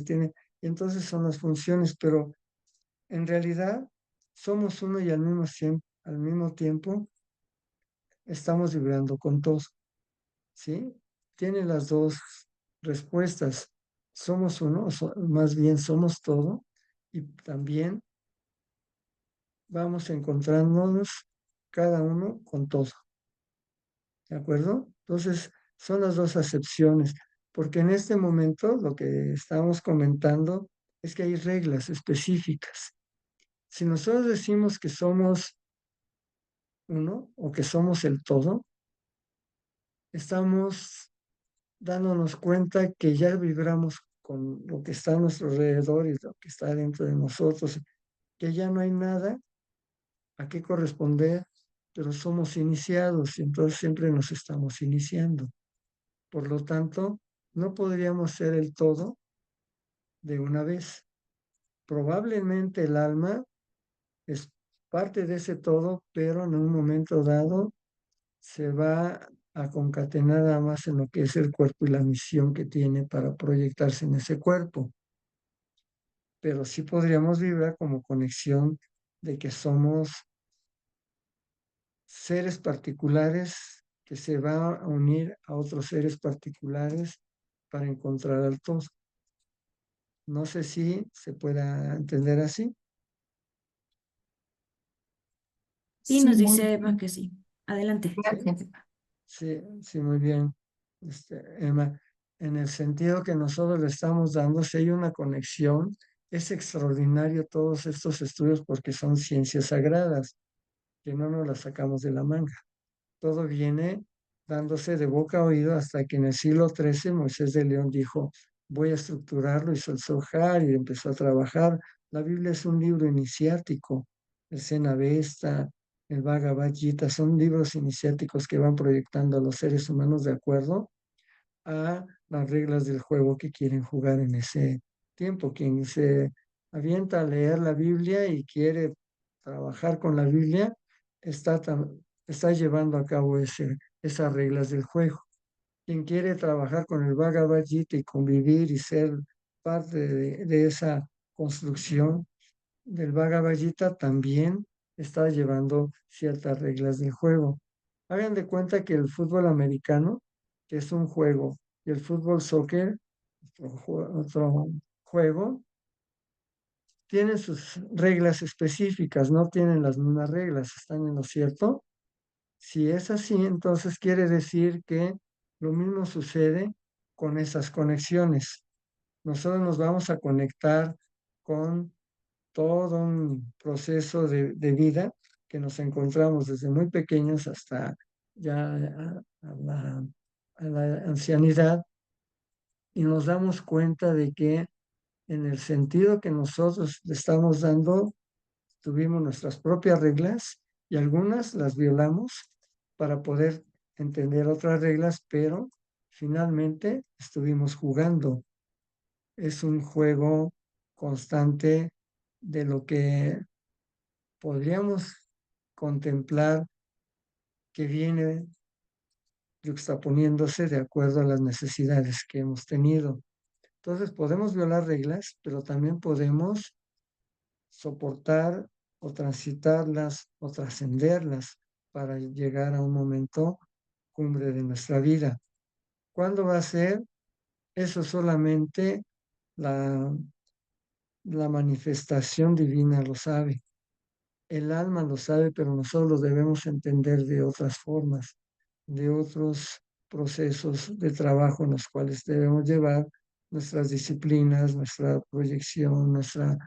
S2: y entonces son las funciones, pero en realidad somos uno y al mismo tiempo estamos vibrando con todos, ¿sí? Tiene las dos respuestas. Somos uno, más bien somos todo, y también vamos encontrándonos cada uno con todo, ¿de acuerdo? Entonces, son las dos acepciones, porque en este momento lo que estamos comentando es que hay reglas específicas. Si nosotros decimos que somos uno o que somos el todo, estamos dándonos cuenta que ya vibramos con lo que está a nuestro alrededor y lo que está dentro de nosotros, que ya no hay nada a qué corresponder, pero somos iniciados y entonces siempre nos estamos iniciando. Por lo tanto, no podríamos ser el todo de una vez. Probablemente el alma es parte de ese todo, pero en un momento dado se va a concatenar nada más en lo que es el cuerpo y la misión que tiene para proyectarse en ese cuerpo. Pero sí podríamos vibrar como conexión de que somos seres particulares que se va a unir a otros seres particulares para encontrar al todo. No sé si se pueda entender así.
S1: Sí,
S2: Sí,
S1: nos
S2: muy
S1: dice Eva
S2: bien.
S1: que sí. Adelante.
S2: Gracias. Sí, sí, muy bien. Emma, en el sentido que nosotros le estamos dando, si hay una conexión, es extraordinario todos estos estudios porque son ciencias sagradas, que no nos las sacamos de la manga. Todo viene dándose de boca a oído hasta que en el siglo XIII Moisés de León dijo, voy a estructurarlo, hizo el Zohar y empezó a trabajar. La Biblia es un libro iniciático, el Cenabesta, el Bhagavad Gita, son libros iniciáticos que van proyectando a los seres humanos de acuerdo a las reglas del juego que quieren jugar en ese tiempo. Quien se avienta a leer la Biblia y quiere trabajar con la Biblia, está, está llevando a cabo esas reglas del juego. Quien quiere trabajar con el Bhagavad Gita y convivir y ser parte de esa construcción del Bhagavad Gita también está llevando ciertas reglas del juego. Hagan de cuenta que el fútbol americano, que es un juego, y el fútbol soccer, otro juego, tienen sus reglas específicas, no tienen las mismas reglas, ¿están en lo cierto? Si es así, entonces quiere decir que lo mismo sucede con esas conexiones. Nosotros nos vamos a conectar con todo un proceso de vida que nos encontramos desde muy pequeños hasta ya a la ancianidad y nos damos cuenta de que en el sentido que nosotros le estamos dando, tuvimos nuestras propias reglas y algunas las violamos para poder entender otras reglas, pero finalmente estuvimos jugando. Es un juego constante de lo que podríamos contemplar que viene yuxtaponiéndose de acuerdo a las necesidades que hemos tenido. Entonces podemos violar reglas, pero también podemos soportar o transitarlas o trascenderlas para llegar a un momento cumbre de nuestra vida. ¿Cuándo va a ser? Eso solamente la, la manifestación divina lo sabe. El alma lo sabe, pero nosotros lo debemos entender de otras formas, de otros procesos de trabajo en los cuales debemos llevar nuestras disciplinas, nuestra proyección, nuestra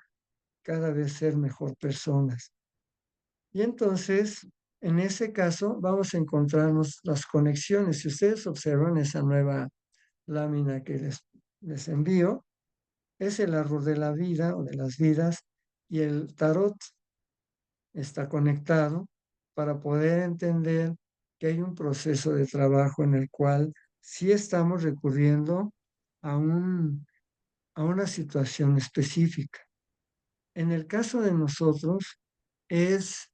S2: cada vez ser mejor personas. Y entonces, en ese caso, vamos a encontrarnos las conexiones. Si ustedes observan esa nueva lámina que les envío, es el árbol de la vida o de las vidas y el tarot está conectado para poder entender que hay un proceso de trabajo en el cual sí estamos recurriendo a a una situación específica. En el caso de nosotros es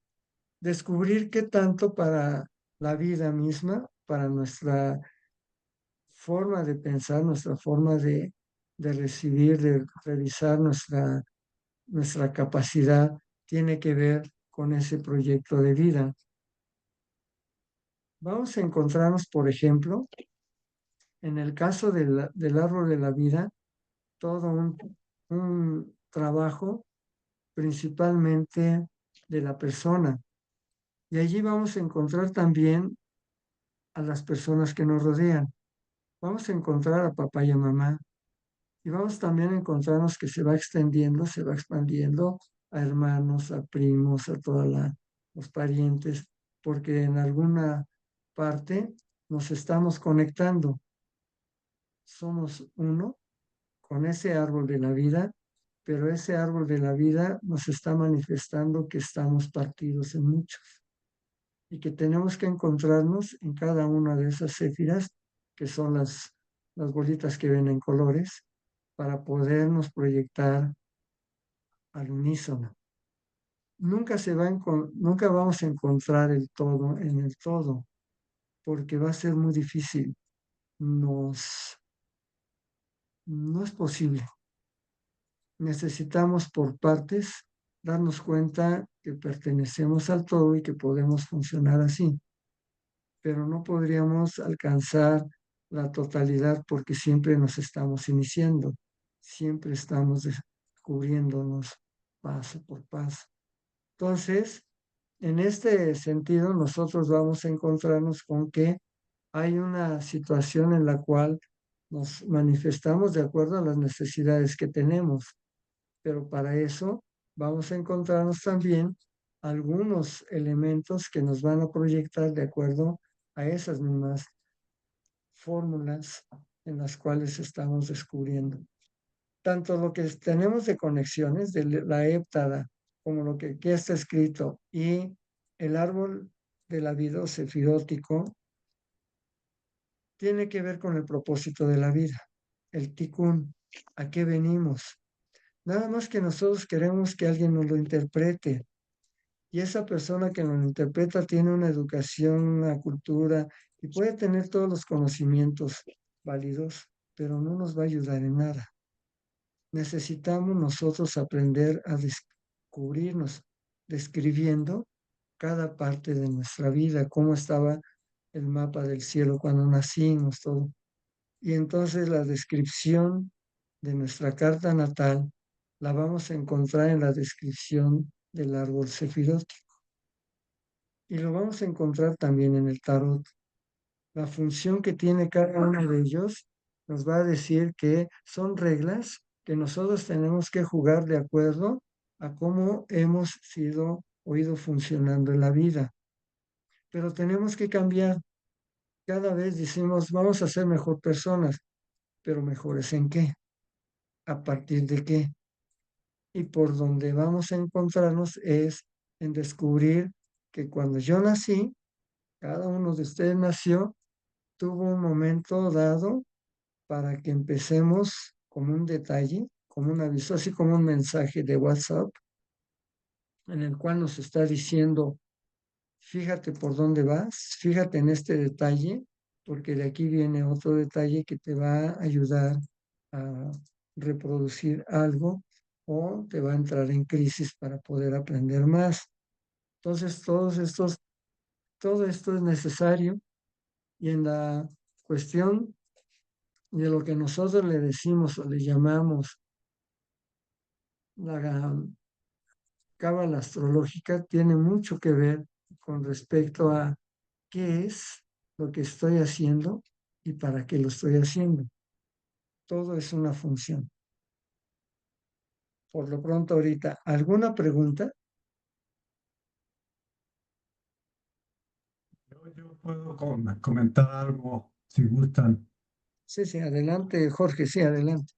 S2: descubrir qué tanto para la vida misma, para nuestra forma de pensar, nuestra forma de recibir, de revisar nuestra capacidad, tiene que ver con ese proyecto de vida. Vamos a encontrarnos, por ejemplo, en el caso del árbol de la vida, todo un trabajo principalmente de la persona. Y allí vamos a encontrar también a las personas que nos rodean. Vamos a encontrar a papá y a mamá. Y vamos también a encontrarnos que se va extendiendo, se va expandiendo a hermanos, a primos, a todos los parientes, porque en alguna parte nos estamos conectando. Somos uno con ese árbol de la vida, pero ese árbol de la vida nos está manifestando que estamos partidos en muchos y que tenemos que encontrarnos en cada una de esas céfiras, que son las bolitas que ven en colores, para podernos proyectar al unísono. Nunca vamos a encontrar el todo en el todo, porque va a ser muy difícil. No es posible. Necesitamos por partes darnos cuenta que pertenecemos al todo y que podemos funcionar así, pero no podríamos alcanzar la totalidad porque siempre nos estamos iniciando, siempre estamos descubriéndonos paso por paso. Entonces, en este sentido, nosotros vamos a encontrarnos con que hay una situación en la cual nos manifestamos de acuerdo a las necesidades que tenemos, pero para eso vamos a encontrarnos también algunos elementos que nos van a proyectar de acuerdo a esas mismas fórmulas en las cuales estamos descubriendo. Tanto lo que tenemos de conexiones de la héptada como lo que aquí está escrito y el árbol de la vida sefirótico tiene que ver con el propósito de la vida, el tikkun, a qué venimos. Nada más que nosotros queremos que alguien nos lo interprete y esa persona que nos lo interpreta tiene una educación, una cultura y puede tener todos los conocimientos válidos, pero no nos va a ayudar en nada. Necesitamos nosotros aprender a descubrirnos, describiendo cada parte de nuestra vida, cómo estaba el mapa del cielo cuando nacimos, todo. Y entonces la descripción de nuestra carta natal la vamos a encontrar en la descripción del árbol sefirótico. Y lo vamos a encontrar también en el tarot. La función que tiene cada uno de ellos nos va a decir que son reglas que nosotros tenemos que jugar de acuerdo a cómo hemos sido o ido funcionando en la vida. Pero tenemos que cambiar. Cada vez decimos, vamos a ser mejor personas, pero mejores en qué, a partir de qué. Y por donde vamos a encontrarnos es en descubrir que cuando yo nací, cada uno de ustedes nació, tuvo un momento dado para que empecemos como un detalle, como un aviso, así como un mensaje de WhatsApp, en el cual nos está diciendo, fíjate por dónde vas, fíjate en este detalle, porque de aquí viene otro detalle que te va a ayudar a reproducir algo o te va a entrar en crisis para poder aprender más. Entonces, todo esto es necesario y en la cuestión de lo que nosotros le decimos o le llamamos la cábala astrológica tiene mucho que ver con respecto a qué es lo que estoy haciendo y para qué lo estoy haciendo. Todo es una función. por lo pronto ahorita. ¿Alguna pregunta?
S3: Yo puedo comentar algo, si gustan.
S2: Sí, sí, adelante, Jorge, sí, adelante.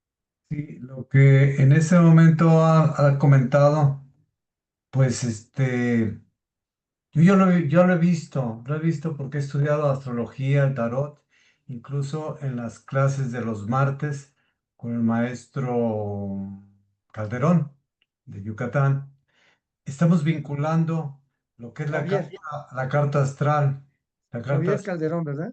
S3: Sí, lo que en ese momento ha comentado, pues yo lo he visto porque he estudiado astrología, el tarot, incluso en las clases de los martes con el maestro Calderón de Yucatán. Estamos vinculando lo que es
S2: Javier,
S3: la carta astral, la carta
S2: Javier Calderón, ¿verdad?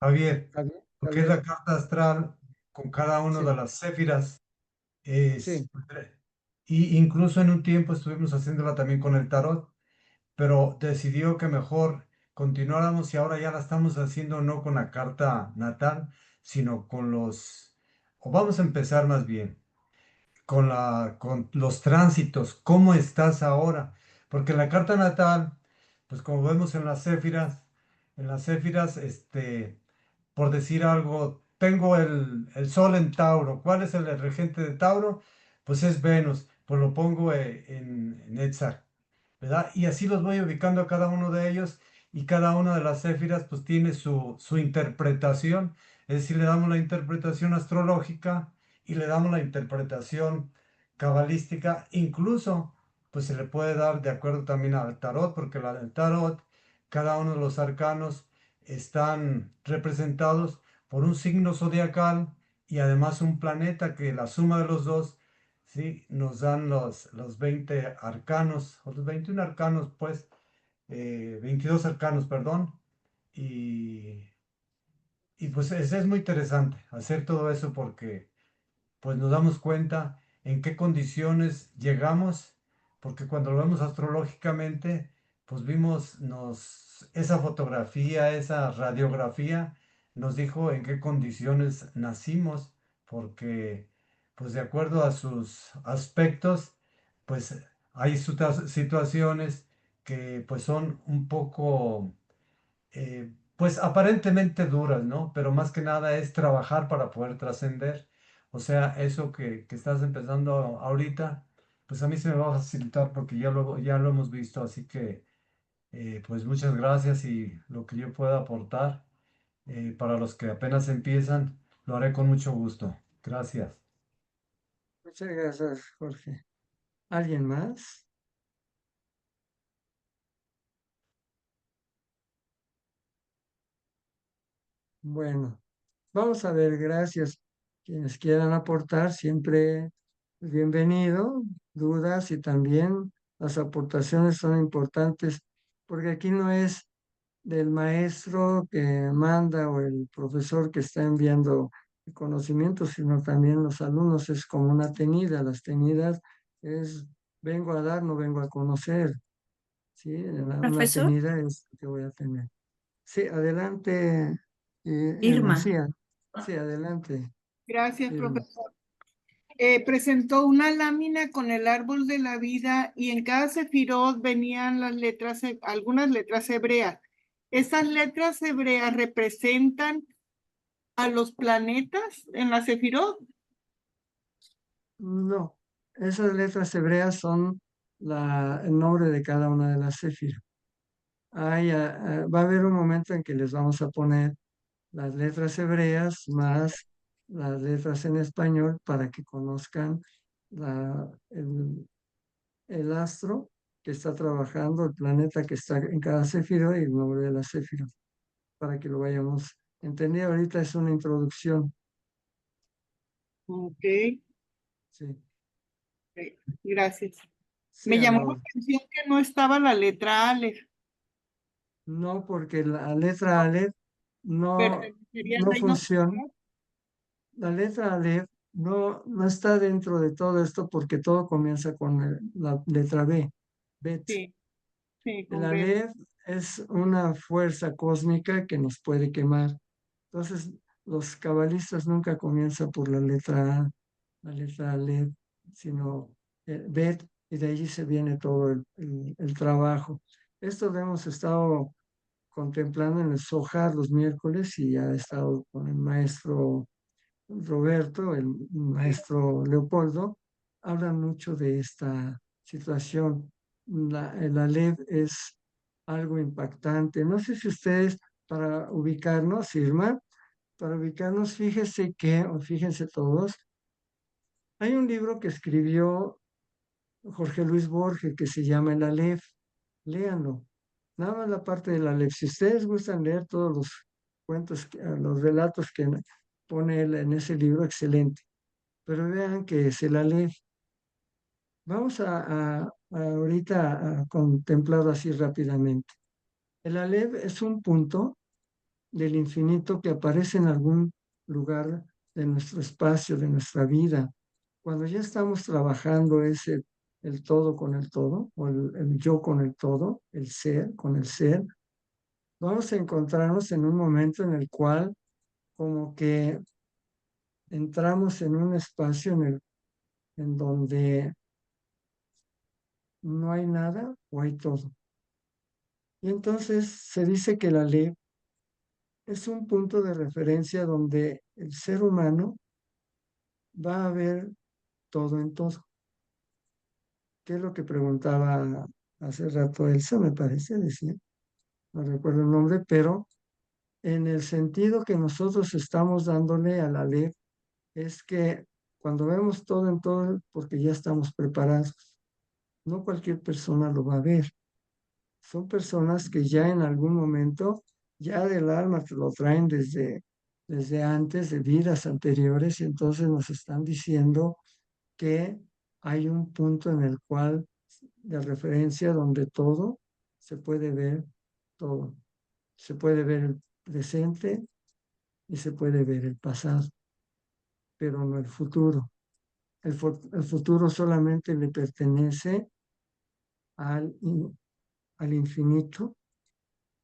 S3: Javier,
S2: Javier,
S3: lo que es
S2: Javier,
S3: la carta astral con cada uno de
S2: sí,
S3: las céfiras.
S2: sí.
S3: Y incluso en un tiempo estuvimos haciéndola también con el tarot, pero decidió que mejor continuáramos y ahora ya la estamos haciendo no con la carta natal, sino con o vamos a empezar más bien con los tránsitos, ¿cómo estás ahora? Porque la carta natal, pues como vemos en las céfiras, por decir algo, tengo el Sol en Tauro. ¿Cuál es el regente de Tauro? Pues es Venus. Pues lo pongo en Netzach, ¿verdad? Y así los voy ubicando a cada uno de ellos y cada una de las céfiras pues tiene su interpretación. Es decir, le damos la interpretación astrológica y le damos la interpretación cabalística. Incluso pues se le puede dar de acuerdo también al tarot, porque el tarot, cada uno de los arcanos están representados por un signo zodiacal y además un planeta que la suma de los dos, ¿sí? Nos dan los 20 arcanos, o los 21 arcanos, pues, 22 arcanos, perdón, y, y pues es muy interesante hacer todo eso porque pues nos damos cuenta en qué condiciones llegamos, porque cuando lo vemos astrológicamente, pues vimos esa fotografía, esa radiografía, nos dijo en qué condiciones nacimos, porque pues de acuerdo a sus aspectos, pues hay situaciones que pues son un poco pues aparentemente duras, ¿no? Pero más que nada es trabajar para poder trascender. O sea, eso que estás empezando ahorita, pues a mí se me va a facilitar porque ya lo hemos visto. Así que, pues muchas gracias y lo que yo pueda aportar para los que apenas empiezan, lo haré con mucho gusto. Gracias.
S2: Muchas gracias, Jorge. ¿Alguien más? Bueno, vamos a ver, gracias. Quienes quieran aportar, siempre bienvenido. Dudas y también las aportaciones son importantes, porque aquí no es del maestro que manda o el profesor que está enviando el conocimiento, sino también los alumnos. Es como una tenida. Las tenidas es vengo a dar, no vengo a conocer. ¿Sí? Una
S1: Profesor
S2: tenida es que voy a tener. Sí, adelante, Irma.
S1: Irma.
S2: Sí, sí, adelante,
S4: Gracias,
S2: Irma.
S4: profesor. Presentó una lámina con el árbol de la vida y en cada sefirot venían las letras, algunas letras hebreas. ¿Esas letras hebreas representan a los planetas en la sefirot?
S2: No, esas letras hebreas son el nombre de cada una de las céfiras. Va a haber un momento en que les vamos a poner las letras hebreas más las letras en español para que conozcan la, el, el astro que está trabajando, el planeta que está en cada céfiro y el nombre de la céfiro, para que lo vayamos entendiendo. Ahorita es una introducción,
S4: Ok,
S2: sí.
S4: gracias.
S2: Sí,
S4: Me
S2: a la
S4: llamó la
S2: orden.
S4: atención que no estaba la letra Aleph.
S2: No, porque la letra Aleph
S4: ¿Pertenecería al
S2: no
S4: reino
S2: funciona.
S4: sagrado?
S2: La letra Aleph no está dentro de todo esto porque todo comienza con la letra B, Bet.
S4: Sí, sí,
S2: El
S4: con B.
S2: Aleph es una fuerza cósmica que nos puede quemar. Entonces, los cabalistas nunca comienzan por la letra Aleph, sino Bet, y de allí se viene todo el trabajo. Esto lo hemos estado contemplando en el Zohar los miércoles y ha estado con el maestro Roberto, el
S4: Sí,
S2: maestro Leopoldo, hablan mucho de esta situación. El Aleph es algo impactante. No sé si ustedes, para ubicarnos, Irma, para ubicarnos, fíjense que, o fíjense todos, hay un libro que escribió Jorge Luis Borges que se llama El Aleph. Léanlo. Nada más la parte del Aleph. Si ustedes gustan leer todos los cuentos, los relatos que pone él en ese libro, excelente. Pero vean que es el Aleph. Vamos a ahorita a contemplarlo así rápidamente. El Aleph es un punto del infinito que aparece en algún lugar de nuestro espacio, de nuestra vida. Cuando ya estamos trabajando ese el todo con el todo, o el yo con el todo, el ser con el ser, vamos a encontrarnos en un momento en el cual como que entramos en un espacio en donde no hay nada o hay todo. Y entonces se dice que la ley es un punto de referencia donde el ser humano va a ver todo en todo. ¿Qué es lo que preguntaba hace rato Elsa, me parece, decía? No recuerdo el nombre, pero en el sentido que nosotros estamos dándole a la ley, es que cuando vemos todo en todo, porque ya estamos preparados, no cualquier persona lo va a ver. Son personas que ya en algún momento, ya del alma te lo traen desde antes, de vidas anteriores, y entonces nos están diciendo que hay un punto en el cual, de referencia, donde todo se puede ver, todo. Se puede ver el presente y se puede ver el pasado, pero no el futuro. El futuro solamente le pertenece al, al infinito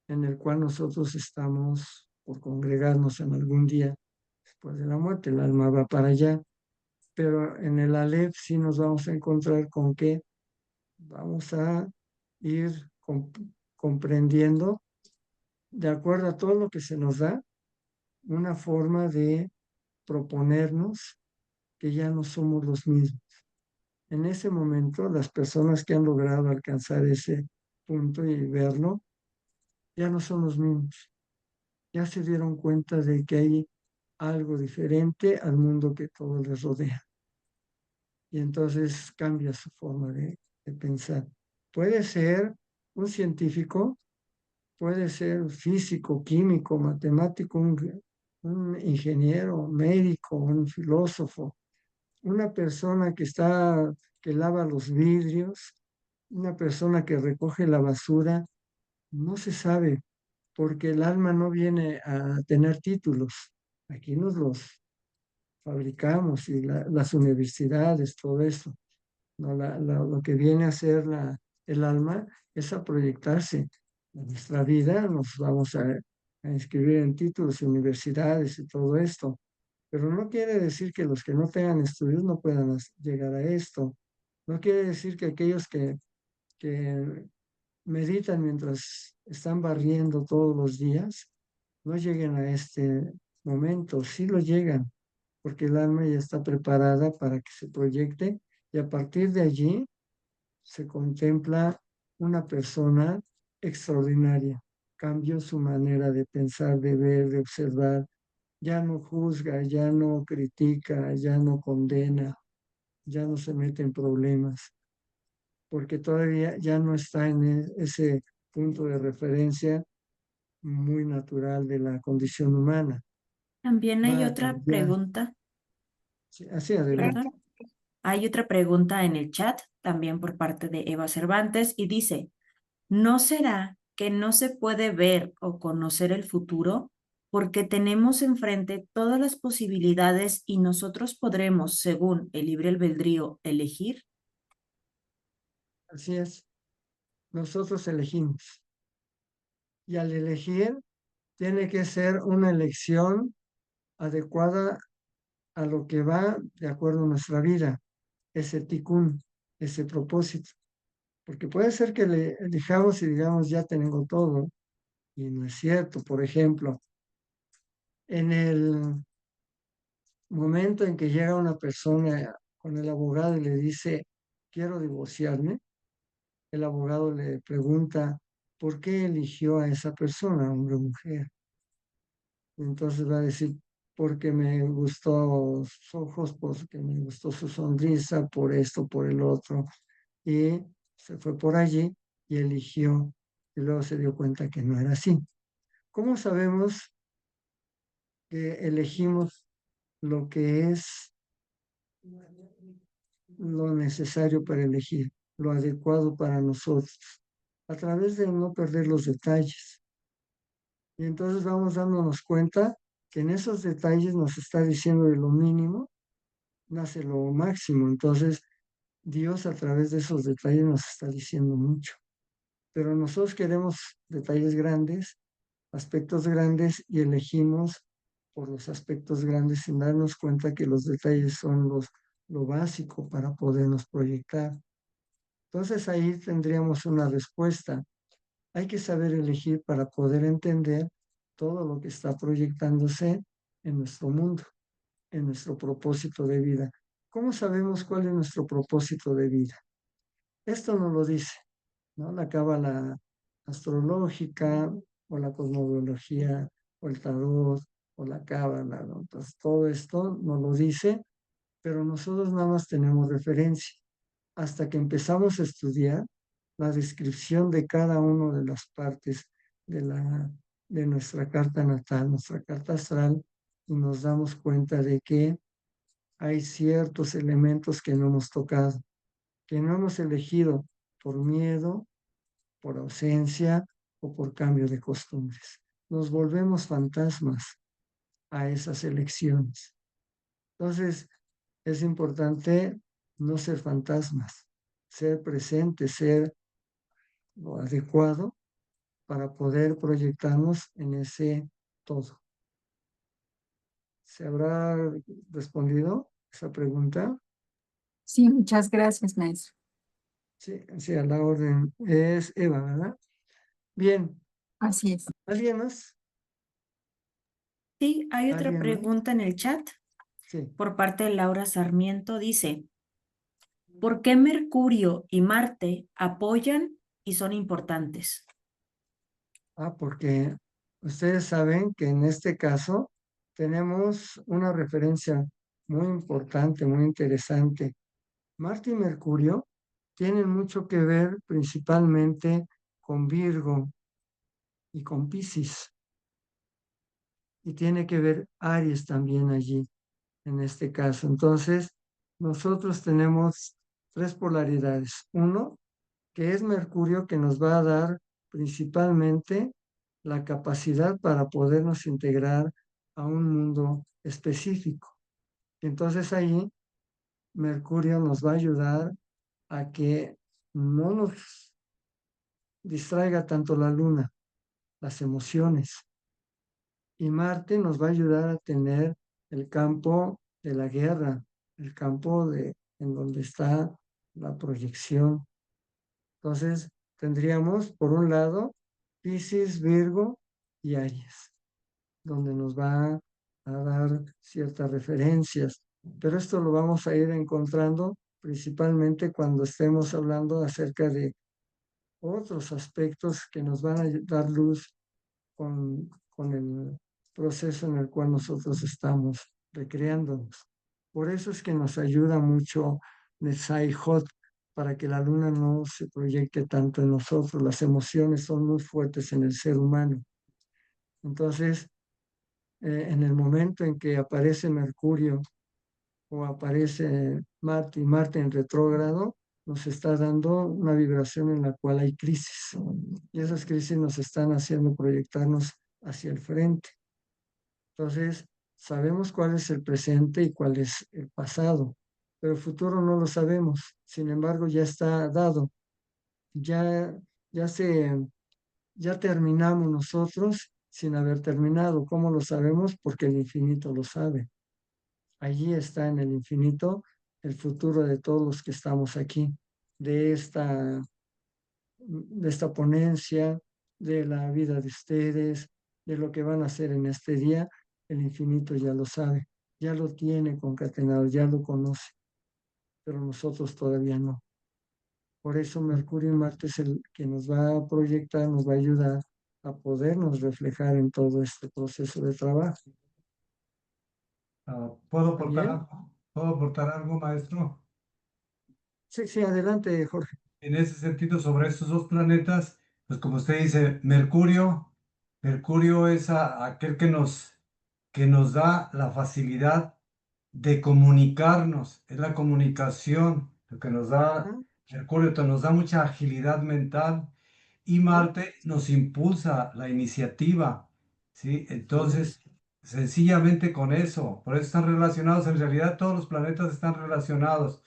S2: en el cual nosotros estamos por congregarnos en algún día después de la muerte. El alma va para allá, pero en el Aleph sí nos vamos a encontrar con que vamos a ir comprendiendo, de acuerdo a todo lo que se nos da, una forma de proponernos que ya no somos los mismos. En ese momento, las personas que han logrado alcanzar ese punto y verlo, ya no son los mismos. Ya se dieron cuenta de que hay algo diferente al mundo que todo les rodea. Y entonces cambia su forma de pensar. Puede ser un científico, puede ser un físico, químico, matemático, un ingeniero, médico, un filósofo, una persona que lava los vidrios, una persona que recoge la basura, no se sabe, porque el alma no viene a tener títulos. Aquí nos los fabricamos y las universidades, todo eso. No, lo que viene a ser el alma es a proyectarse. En nuestra vida nos vamos a inscribir en títulos, universidades y todo esto. Pero no quiere decir que los que no tengan estudios no puedan llegar a esto. No quiere decir que aquellos que meditan mientras están barriendo todos los días no lleguen a este momento. Sí lo llegan, porque el alma ya está preparada para que se proyecte y a partir de allí se contempla una persona extraordinaria. Cambió su manera de pensar, de ver, de observar. Ya no juzga, ya no critica, ya no condena, ya no se mete en problemas, porque todavía ya no está en ese punto de referencia muy natural de la condición humana.
S1: También hay
S2: Va a
S1: otra
S2: cambiar.
S1: pregunta,
S2: Sí, así adelante.
S1: perdón. Hay otra pregunta en el chat, también por parte de Eva Cervantes, y dice, ¿no será que no se puede ver o conocer el futuro porque tenemos enfrente todas las posibilidades y nosotros podremos, según el libre albedrío, elegir?
S2: Así es. Nosotros elegimos. Y al elegir, tiene que ser una elección adecuada a lo que va de acuerdo a nuestra vida, ese tikkun, ese propósito. Porque puede ser que le elijamos y digamos, ya tengo todo, y no es cierto. Por ejemplo, en el momento en que llega una persona con el abogado y le dice, quiero divorciarme, el abogado le pregunta, ¿por qué eligió a esa persona, hombre o mujer? Entonces va a decir, porque me gustó sus ojos, porque me gustó su sonrisa, por esto, por el otro. Y se fue por allí y eligió, y luego se dio cuenta que no era así. ¿Cómo sabemos que elegimos lo que es lo necesario para elegir, lo adecuado para nosotros? A través de no perder los detalles. Y entonces vamos dándonos cuenta que en esos detalles nos está diciendo de lo mínimo, nace lo máximo. Entonces, Dios a través de esos detalles nos está diciendo mucho. Pero nosotros queremos detalles grandes, aspectos grandes y elegimos por los aspectos grandes sin darnos cuenta que los detalles son lo básico para podernos proyectar. Entonces ahí tendríamos una respuesta. Hay que saber elegir para poder entender todo lo que está proyectándose en nuestro mundo, en nuestro propósito de vida. ¿Cómo sabemos cuál es nuestro propósito de vida? Esto nos lo dice, ¿no? La cábala astrológica o la cosmología o el tarot o la cábala, ¿no? Entonces, todo esto nos lo dice, pero nosotros nada más tenemos referencia. Hasta que empezamos a estudiar la descripción de cada una de las partes de, de nuestra carta natal, nuestra carta astral, y nos damos cuenta de que hay ciertos elementos que no hemos tocado, que no hemos elegido por miedo, por ausencia o por cambio de costumbres. Nos volvemos fantasmas a esas elecciones. Entonces, es importante no ser fantasmas, ser presente, ser lo adecuado para poder proyectarnos en ese todo. ¿Se habrá respondido esa pregunta?
S5: Sí, muchas gracias, maestro.
S2: Sí, sí, a la orden. Es Eva, ¿verdad? Bien.
S5: Así es.
S2: ¿Alguien más?
S1: Sí, hay otra
S2: ¿Alguien más?
S1: pregunta en el chat
S2: Sí.
S1: por parte de Laura Sarmiento. Dice, ¿por qué Mercurio y Marte apoyan y son importantes?
S2: Porque ustedes saben que en este caso tenemos una referencia muy importante, muy interesante. Marte y Mercurio tienen mucho que ver principalmente con Virgo y con Piscis. Y tiene que ver Aries también allí, en este caso. Entonces, nosotros tenemos tres polaridades. Uno, que es Mercurio, que nos va a dar principalmente la capacidad para podernos integrar a un mundo específico. Entonces ahí Mercurio nos va a ayudar a que no nos distraiga tanto la luna, las emociones. Y Marte nos va a ayudar a tener el campo de la guerra, el campo en donde está la proyección. Entonces, tendríamos, por un lado, Piscis, Virgo y Aries, donde nos va a dar ciertas referencias. Pero esto lo vamos a ir encontrando principalmente cuando estemos hablando acerca de otros aspectos que nos van a dar luz con el proceso en el cual nosotros estamos recreándonos. Por eso es que nos ayuda mucho Nesai Hot, para que la luna no se proyecte tanto en nosotros. Las emociones son muy fuertes en el ser humano. Entonces, en el momento en que aparece Mercurio o aparece Marte y Marte en retrógrado, nos está dando una vibración en la cual hay crisis. Y esas crisis nos están haciendo proyectarnos hacia el frente. Entonces, sabemos cuál es el presente y cuál es el pasado, pero el futuro no lo sabemos. Sin embargo, ya está dado. Ya, ya ya terminamos nosotros sin haber terminado. ¿Cómo lo sabemos? Porque el infinito lo sabe. Allí está en el infinito el futuro de todos los que estamos aquí, de esta ponencia, de la vida de ustedes, de lo que van a hacer en este día. El infinito ya lo sabe, ya lo tiene concatenado, ya lo conoce. pero nosotros todavía no. Por eso Mercurio y Marte es el que nos va a proyectar, nos va a ayudar a podernos reflejar en todo este proceso de trabajo.
S3: ¿Puedo
S2: ¿Está
S3: aportar
S2: bien?
S3: algo? ¿Puedo aportar algo, maestro?
S2: Sí, sí, adelante, Jorge.
S3: En ese sentido, sobre estos dos planetas, pues como usted dice, Mercurio es aquel que nos da la facilidad de comunicarnos, es la comunicación, lo que nos da
S2: Ajá,
S3: Mercurio, nos da mucha agilidad mental y
S2: sí,
S3: Marte nos impulsa la iniciativa, ¿sí?
S2: así es.
S3: Entonces, sencillamente con eso, por eso están relacionados, en realidad todos los planetas están relacionados,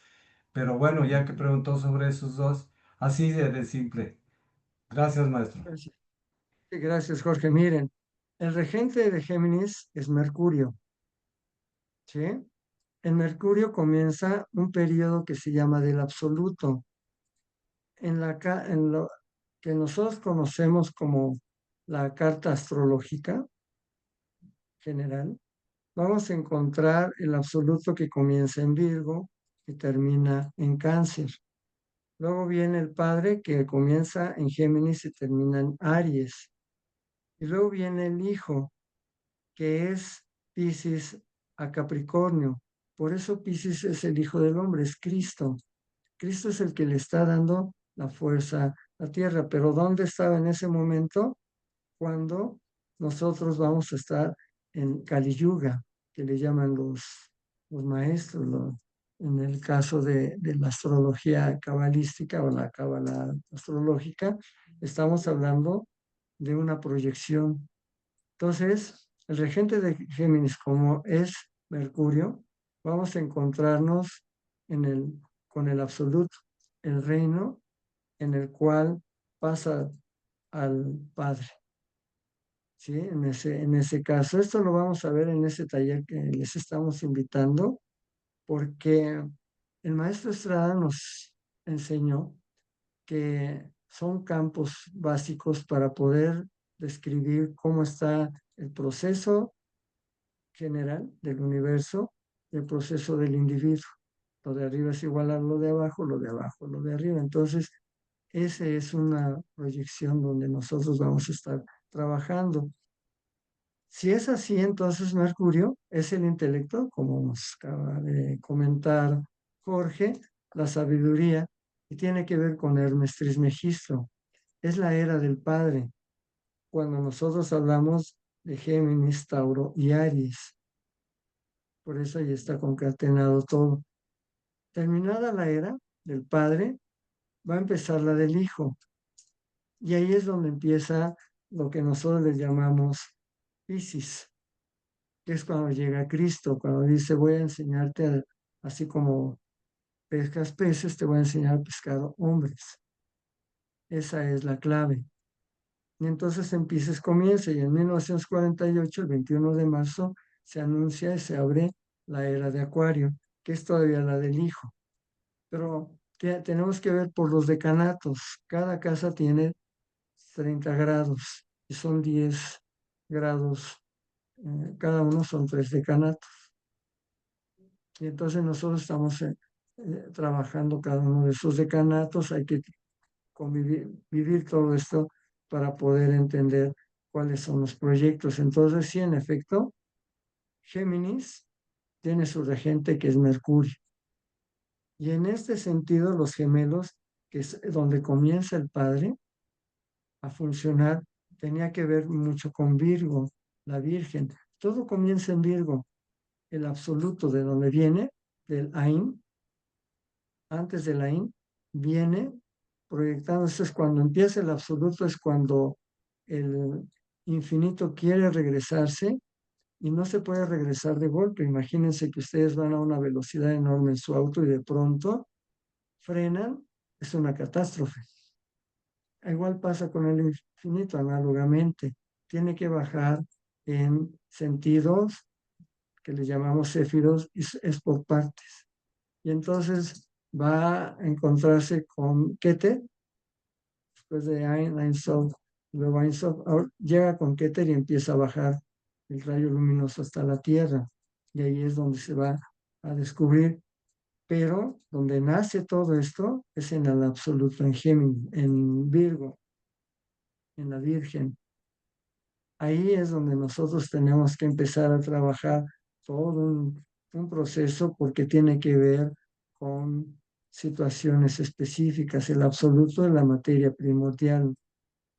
S3: pero bueno, ya que preguntó sobre esos dos, así de simple. Gracias, maestro.
S2: Gracias. Sí, gracias, Jorge. Miren, el regente de Géminis es Mercurio, ¿sí? En Mercurio comienza un periodo que se llama del absoluto, en lo que nosotros conocemos como la carta astrológica general. Vamos a encontrar el absoluto que comienza en Virgo y termina en Cáncer. Luego viene el padre que comienza en Géminis y termina en Aries. Y luego viene el hijo, que es Piscis a Capricornio. Por eso Piscis es el hijo del hombre, es Cristo. Cristo es el que le está dando la fuerza a la tierra. Pero ¿dónde estaba en ese momento? Cuando nosotros vamos a estar en Kali Yuga, que le llaman los maestros, en el caso de la astrología cabalística o la cábala astrológica, estamos hablando de una proyección. Entonces, el regente de Géminis, como es Mercurio, vamos a encontrarnos con el absoluto, el reino en el cual pasa al Padre. ¿Sí? En ese caso, esto lo vamos a ver en ese taller que les estamos invitando, porque el maestro Estrada nos enseñó que son campos básicos para poder describir cómo está el proceso general del universo y el proceso del individuo. Lo de arriba es igual a lo de abajo, lo de abajo, lo de arriba. Entonces, esa es una proyección donde nosotros vamos a estar trabajando. Si es así, entonces Mercurio es el intelecto, como nos acaba de comentar Jorge, la sabiduría, y tiene que ver con Hermes Trismegisto. Es la era del Padre, cuando nosotros hablamos de Géminis, Tauro y Aries. Por eso ahí está concatenado todo. Terminada la era del Padre, va a empezar la del Hijo. Y ahí es donde empieza lo que nosotros le llamamos Piscis, que es cuando llega Cristo, cuando dice, voy a enseñarte, así como pescas peces, te voy a enseñar a pescar hombres. Esa es la clave. Y entonces en Piscis comienza y en 1948, el 21 de marzo, se anuncia y se abre la era de Acuario, que es todavía la del Hijo. Pero tenemos que ver por los decanatos. Cada casa tiene 30 grados y son 10 grados. Cada uno son 3 decanatos. Y entonces nosotros estamos trabajando cada uno de esos decanatos. Hay que vivir todo esto para poder entender cuáles son los proyectos. Entonces, sí, en efecto, Géminis tiene su regente que es Mercurio. Y en este sentido, los gemelos, que es donde comienza el padre a funcionar, tenía que ver mucho con Virgo, la Virgen. Todo comienza en Virgo, el absoluto de donde viene, del Ain, antes del Ain, viene proyectándose. Es cuando empieza el absoluto, es cuando el infinito quiere regresarse y no se puede regresar de golpe. Imagínense que ustedes van a una velocidad enorme en su auto y de pronto frenan, es una catástrofe. Igual pasa con el infinito, análogamente. Tiene que bajar en sentidos que le llamamos céfiros y es por partes. Y entonces va a encontrarse con Keter, después de Ein Sof, luego Ein Sof, llega con Keter y empieza a bajar el rayo luminoso hasta la Tierra. Y ahí es donde se va a descubrir pero donde nace todo esto es en el absoluto, en Géminis, en Virgo, en la Virgen. Ahí es donde nosotros tenemos que empezar a trabajar todo un proceso porque tiene que ver con situaciones específicas. El absoluto es la materia primordial,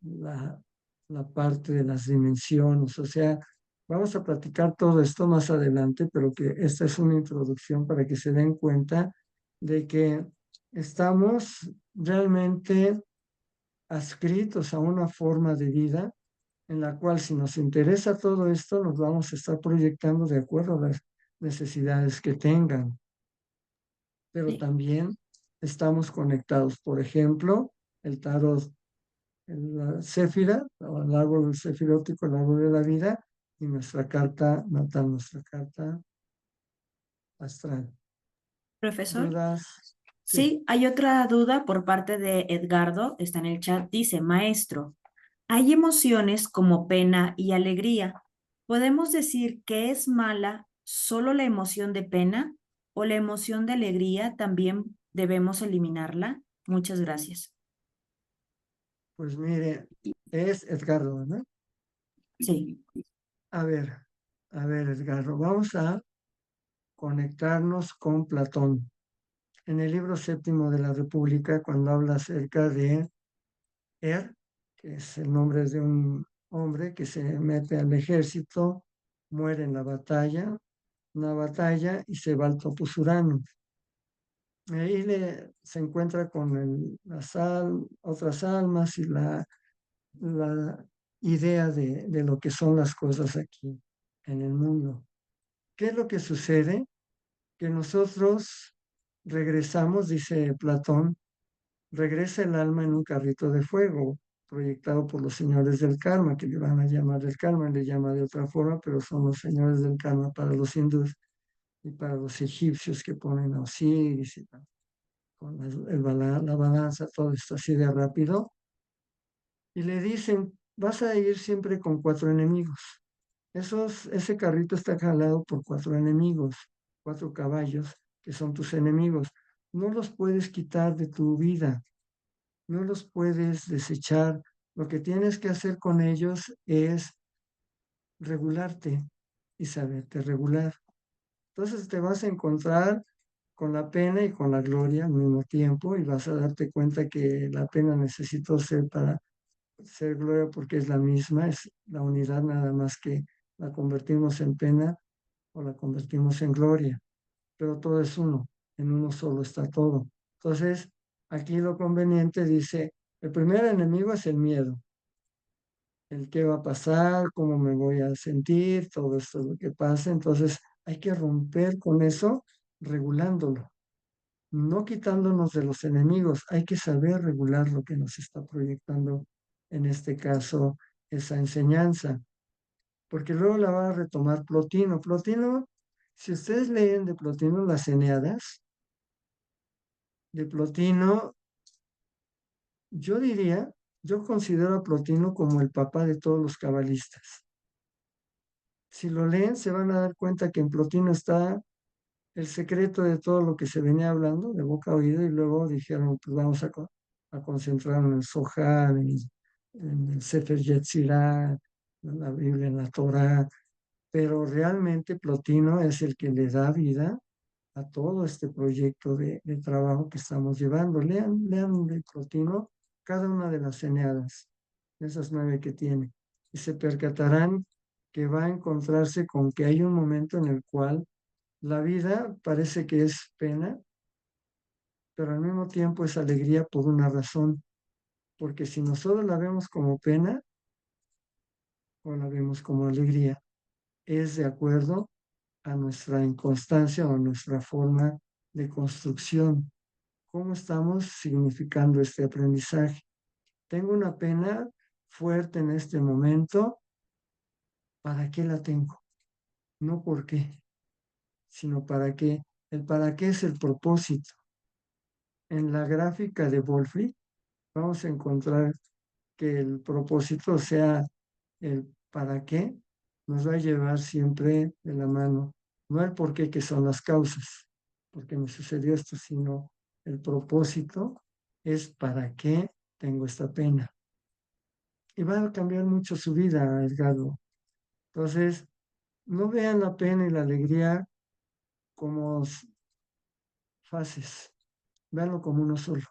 S2: la, la parte de las dimensiones. O sea, vamos a platicar todo esto más adelante, pero que esta es una introducción para que se den cuenta de que estamos realmente adscritos a una forma de vida en la cual si nos interesa todo esto, nos vamos a estar proyectando de acuerdo a las necesidades que tengan, pero
S1: Sí.
S2: también estamos conectados. Por ejemplo, el tarot, la céfira, o el árbol cefirótico, el árbol de la vida, y nuestra carta natal, nuestra carta astral.
S1: Profesor.
S2: ¿Dudas? Sí.
S1: Sí, hay otra duda por parte de Edgardo, está en el chat, dice, maestro, hay emociones como pena y alegría. ¿Podemos decir que es mala solo la emoción de pena o la emoción de alegría también debemos eliminarla? Muchas gracias.
S2: Pues mire, es Edgardo, ¿no?
S1: Sí,
S2: A ver, Edgardo, vamos a conectarnos con Platón. En el libro séptimo de la República, cuando habla acerca de que es el nombre de un hombre que se mete al ejército, muere en la batalla, una batalla y se va al Toposurano. Ahí se encuentra con otras almas y la idea de lo que son las cosas aquí en el mundo. ¿Qué es lo que sucede? Que nosotros regresamos, dice Platón, regresa el alma en un carrito de fuego, proyectado por los señores del karma, que le van a llamar del karma, le llama de otra forma, pero son los señores del karma para los hindúes y para los egipcios que ponen a Osiris y tal, con la balanza, todo esto así de rápido, y le dicen, vas a ir siempre con 4 enemigos. Ese carrito está jalado por 4 enemigos, 4 caballos que son tus enemigos. No los puedes quitar de tu vida, no los puedes desechar. Lo que tienes que hacer con ellos es regularte y saberte regular. Entonces te vas a encontrar con la pena y con la gloria al mismo tiempo y vas a darte cuenta que la pena necesitó ser para ser gloria porque es la misma, es la unidad nada más que la convertimos en pena o la convertimos en gloria, pero todo es uno, en uno solo está todo. Entonces, aquí lo conveniente dice, el primer enemigo es el miedo, el qué va a pasar, cómo me voy a sentir, todo esto lo que pasa. Entonces, hay que romper con eso regulándolo, no quitándonos de los enemigos, hay que saber regular lo que nos está proyectando, en este caso, esa enseñanza, porque luego la va a retomar Plotino. Plotino, si ustedes leen de Plotino las Eneadas, de Plotino, yo diría, yo considero a Plotino como el papá de todos los cabalistas. Si lo leen, se van a dar cuenta que en Plotino está el secreto de todo lo que se venía hablando de boca a oído y luego dijeron, pues vamos a concentrarnos en el Zohar, en el Sefer Yetzirah, en la Biblia, en la Torah, pero realmente Plotino es el que le da vida a todo este proyecto de trabajo que estamos llevando. Lean de Plotino cada una de las Eneadas, esas 9 que tiene, y se percatarán que va a encontrarse con que hay un momento en el cual la vida parece que es pena, pero al mismo tiempo es alegría por una razón, porque si nosotros la vemos como pena o la vemos como alegría, es de acuerdo a nuestra inconstancia o a nuestra forma de construcción. ¿Cómo estamos significando este aprendizaje? Tengo una pena fuerte en este momento, ¿para qué la tengo? No por qué, sino para qué. El para qué es el propósito. En la gráfica de Wolfri vamos a encontrar que el propósito, sea el para qué, nos va a llevar siempre de la mano, no el por qué, que son las causas. porque me sucedió esto, sino el propósito es para qué tengo esta pena. Y va a cambiar mucho su vida, Edgardo. Entonces, no vean la pena y la alegría como fases, véanlo como uno solo.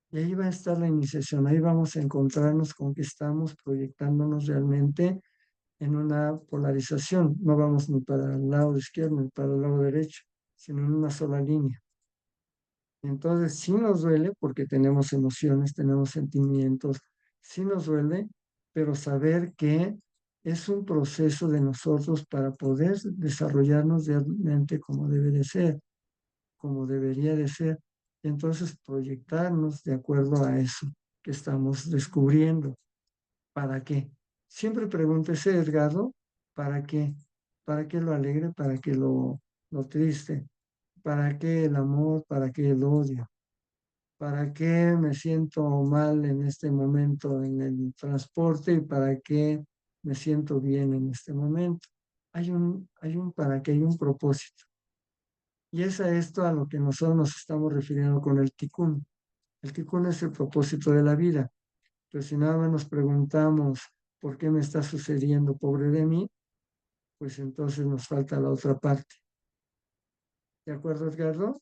S2: Y ahí va a estar la iniciación, ahí vamos a encontrarnos con que estamos proyectándonos realmente en una polarización. No vamos ni para el lado izquierdo ni para el lado derecho, sino en una sola línea. Entonces, sí nos duele porque tenemos emociones, tenemos sentimientos, sí nos duele, pero saber que es un proceso de nosotros para poder desarrollarnos realmente como debe de ser, como debería de ser. Y entonces proyectarnos de acuerdo a eso que estamos descubriendo. ¿Para qué? Siempre pregúntese, Edgardo, ¿para qué? ¿Para qué lo alegre? ¿Para qué lo triste? ¿Para qué el amor? ¿Para qué el odio? ¿Para qué me siento mal en este momento en el transporte y para qué me siento bien en este momento? Hay un para qué, hay un propósito. Y es a esto a lo que nosotros nos estamos refiriendo con el tikkun. El tikkun es el propósito de la vida. Pero si nada más nos preguntamos por qué me está sucediendo, pobre de mí, pues entonces nos falta la otra parte. ¿De acuerdo, Edgardo? No sé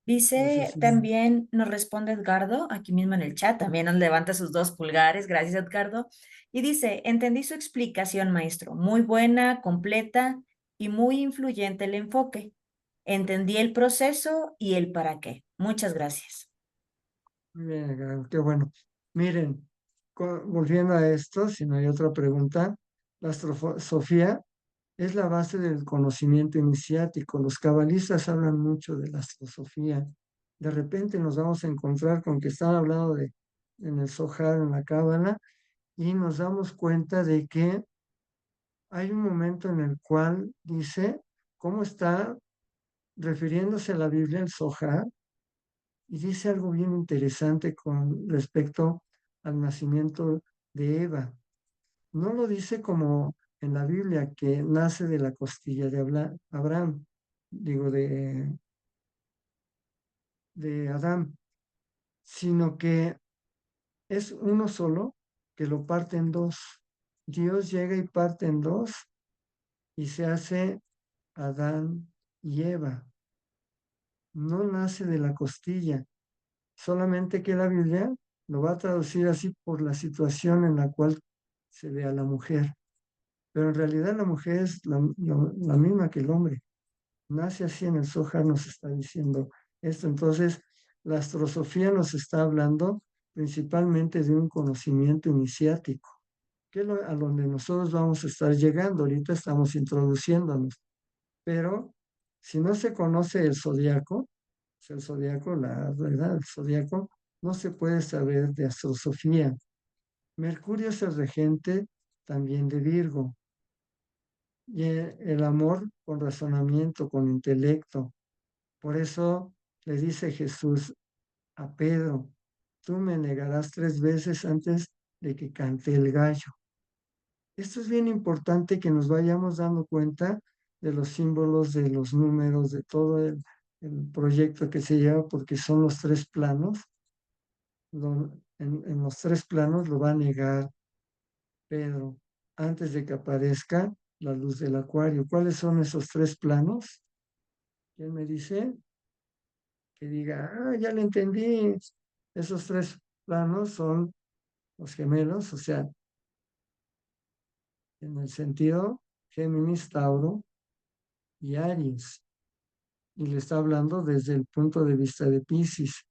S1: Dice
S2: si...
S1: también, nos responde Edgardo, aquí mismo en el chat, también nos levanta sus 2 pulgares, gracias Edgardo, y dice, entendí su explicación, maestro, muy buena, completa y muy influyente el enfoque. Entendí el proceso y el para qué. Muchas gracias.
S2: Muy bien, Edgardo, qué bueno. Miren, volviendo a esto, si no hay otra pregunta, la astrosofía es la base del conocimiento iniciático. Los cabalistas hablan mucho de la astrosofía. De repente nos vamos a encontrar con que están hablando en el Zohar, en la Cábala, y nos damos cuenta de que hay un momento en el cual dice cómo está refiriéndose a la Biblia, el Zohar, y dice algo bien interesante con respecto al nacimiento de Eva. No lo dice como en la Biblia, que nace de la costilla de Abraham, digo, de Adán, sino que es uno solo que lo parte en dos. Dios llega y parte en dos y se hace Adán y Eva. No nace de la costilla, solamente que la Biblia lo va a traducir así por la situación en la cual se ve a la mujer. Pero en realidad la mujer es la misma que el hombre. Nace así en el Zohar, nos está diciendo esto. Entonces, la astrosofía nos está hablando principalmente de un conocimiento iniciático, que es a donde nosotros vamos a estar llegando. Ahorita estamos introduciéndonos, pero si no se conoce el zodiaco, el zodiaco, la verdad, el zodiaco, no se puede saber de astrosofía. Mercurio es el regente también de Virgo, y el amor con razonamiento, con intelecto. Por eso le dice Jesús a Pedro, tú me negarás 3 veces antes de que cante el gallo. Esto es bien importante que nos vayamos dando cuenta de los símbolos, de los números, de todo el proyecto que se lleva, porque son los 3 planos. En los 3 planos lo va a negar Pedro antes de que aparezca la luz del acuario. ¿Cuáles son esos 3 planos? ¿Quién me dice? Que diga, ya le entendí. Esos 3 planos son los gemelos, o sea, en el sentido Géminis, Tauro y Aries. Y le está hablando desde el punto de vista de Piscis.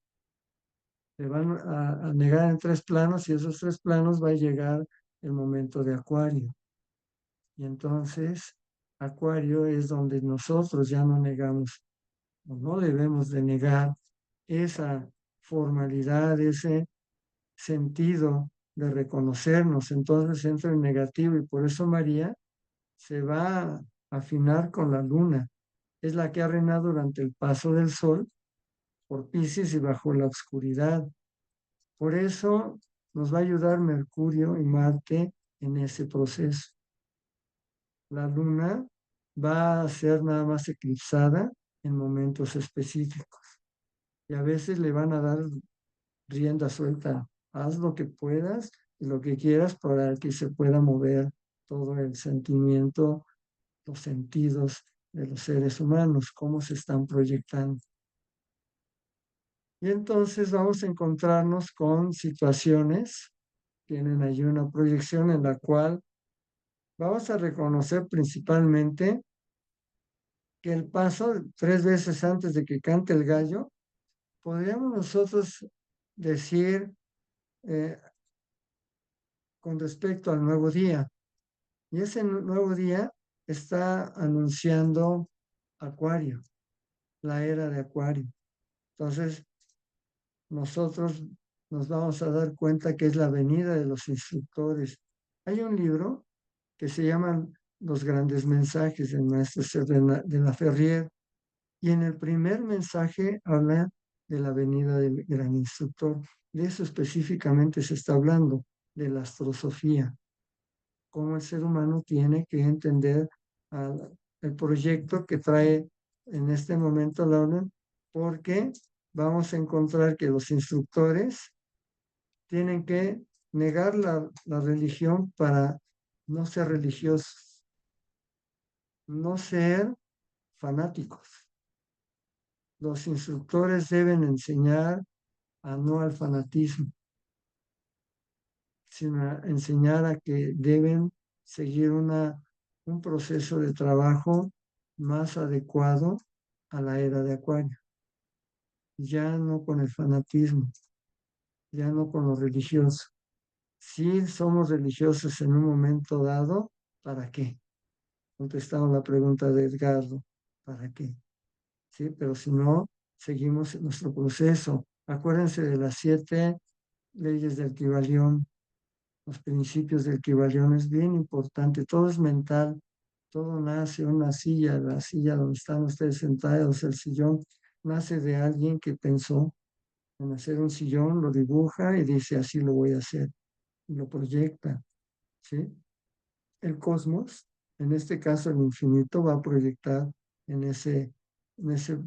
S2: Le van a negar en 3 planos y esos 3 planos va a llegar el momento de Acuario. Y entonces, Acuario es donde nosotros ya no negamos, o no debemos de negar esa formalidad, ese sentido de reconocernos. Entonces entra en negativo y por eso María se va a afinar con la luna. Es la que ha reinado durante el paso del sol por Piscis y bajo la oscuridad. Por eso nos va a ayudar Mercurio y Marte en ese proceso. la luna va a ser nada más eclipsada en momentos específicos. Y a veces le van a dar rienda suelta. Haz lo que puedas y lo que quieras para que se pueda mover todo el sentimiento, los sentidos de los seres humanos, cómo se están proyectando. Y entonces vamos a encontrarnos con situaciones, tienen ahí una proyección en la cual vamos a reconocer principalmente que el paso 3 veces antes de que cante el gallo, podríamos nosotros decir con respecto al nuevo día. Y ese nuevo día está anunciando Acuario, la era de Acuario. Entonces, nosotros nos vamos a dar cuenta que es la venida de los instructores. Hay un libro que se llama Los grandes mensajes del maestro de la Ferrier, y en el primer mensaje habla de la venida del gran instructor. De eso específicamente se está hablando, de la astrosofía, cómo el ser humano tiene que entender el proyecto que trae en este momento la orden, porque vamos a encontrar que los instructores tienen que negar la religión para no ser religiosos, no ser fanáticos. Los instructores deben enseñar a no al fanatismo, sino a enseñar a que deben seguir un proceso de trabajo más adecuado a la era de Acuario. Ya no con el fanatismo, ya no con lo religioso. Si somos religiosos en un momento dado, ¿para qué? Contestamos la pregunta de Edgardo, ¿para qué? Sí, pero si no, seguimos nuestro proceso. Acuérdense de las 7 leyes del Kybalión, los principios del Kybalión, es bien importante, todo es mental, todo nace, una silla, la silla donde están ustedes sentados, el sillón, nace de alguien que pensó en hacer un sillón, lo dibuja y dice, así lo voy a hacer, y lo proyecta, ¿sí? El cosmos, en este caso el infinito, va a proyectar en en ese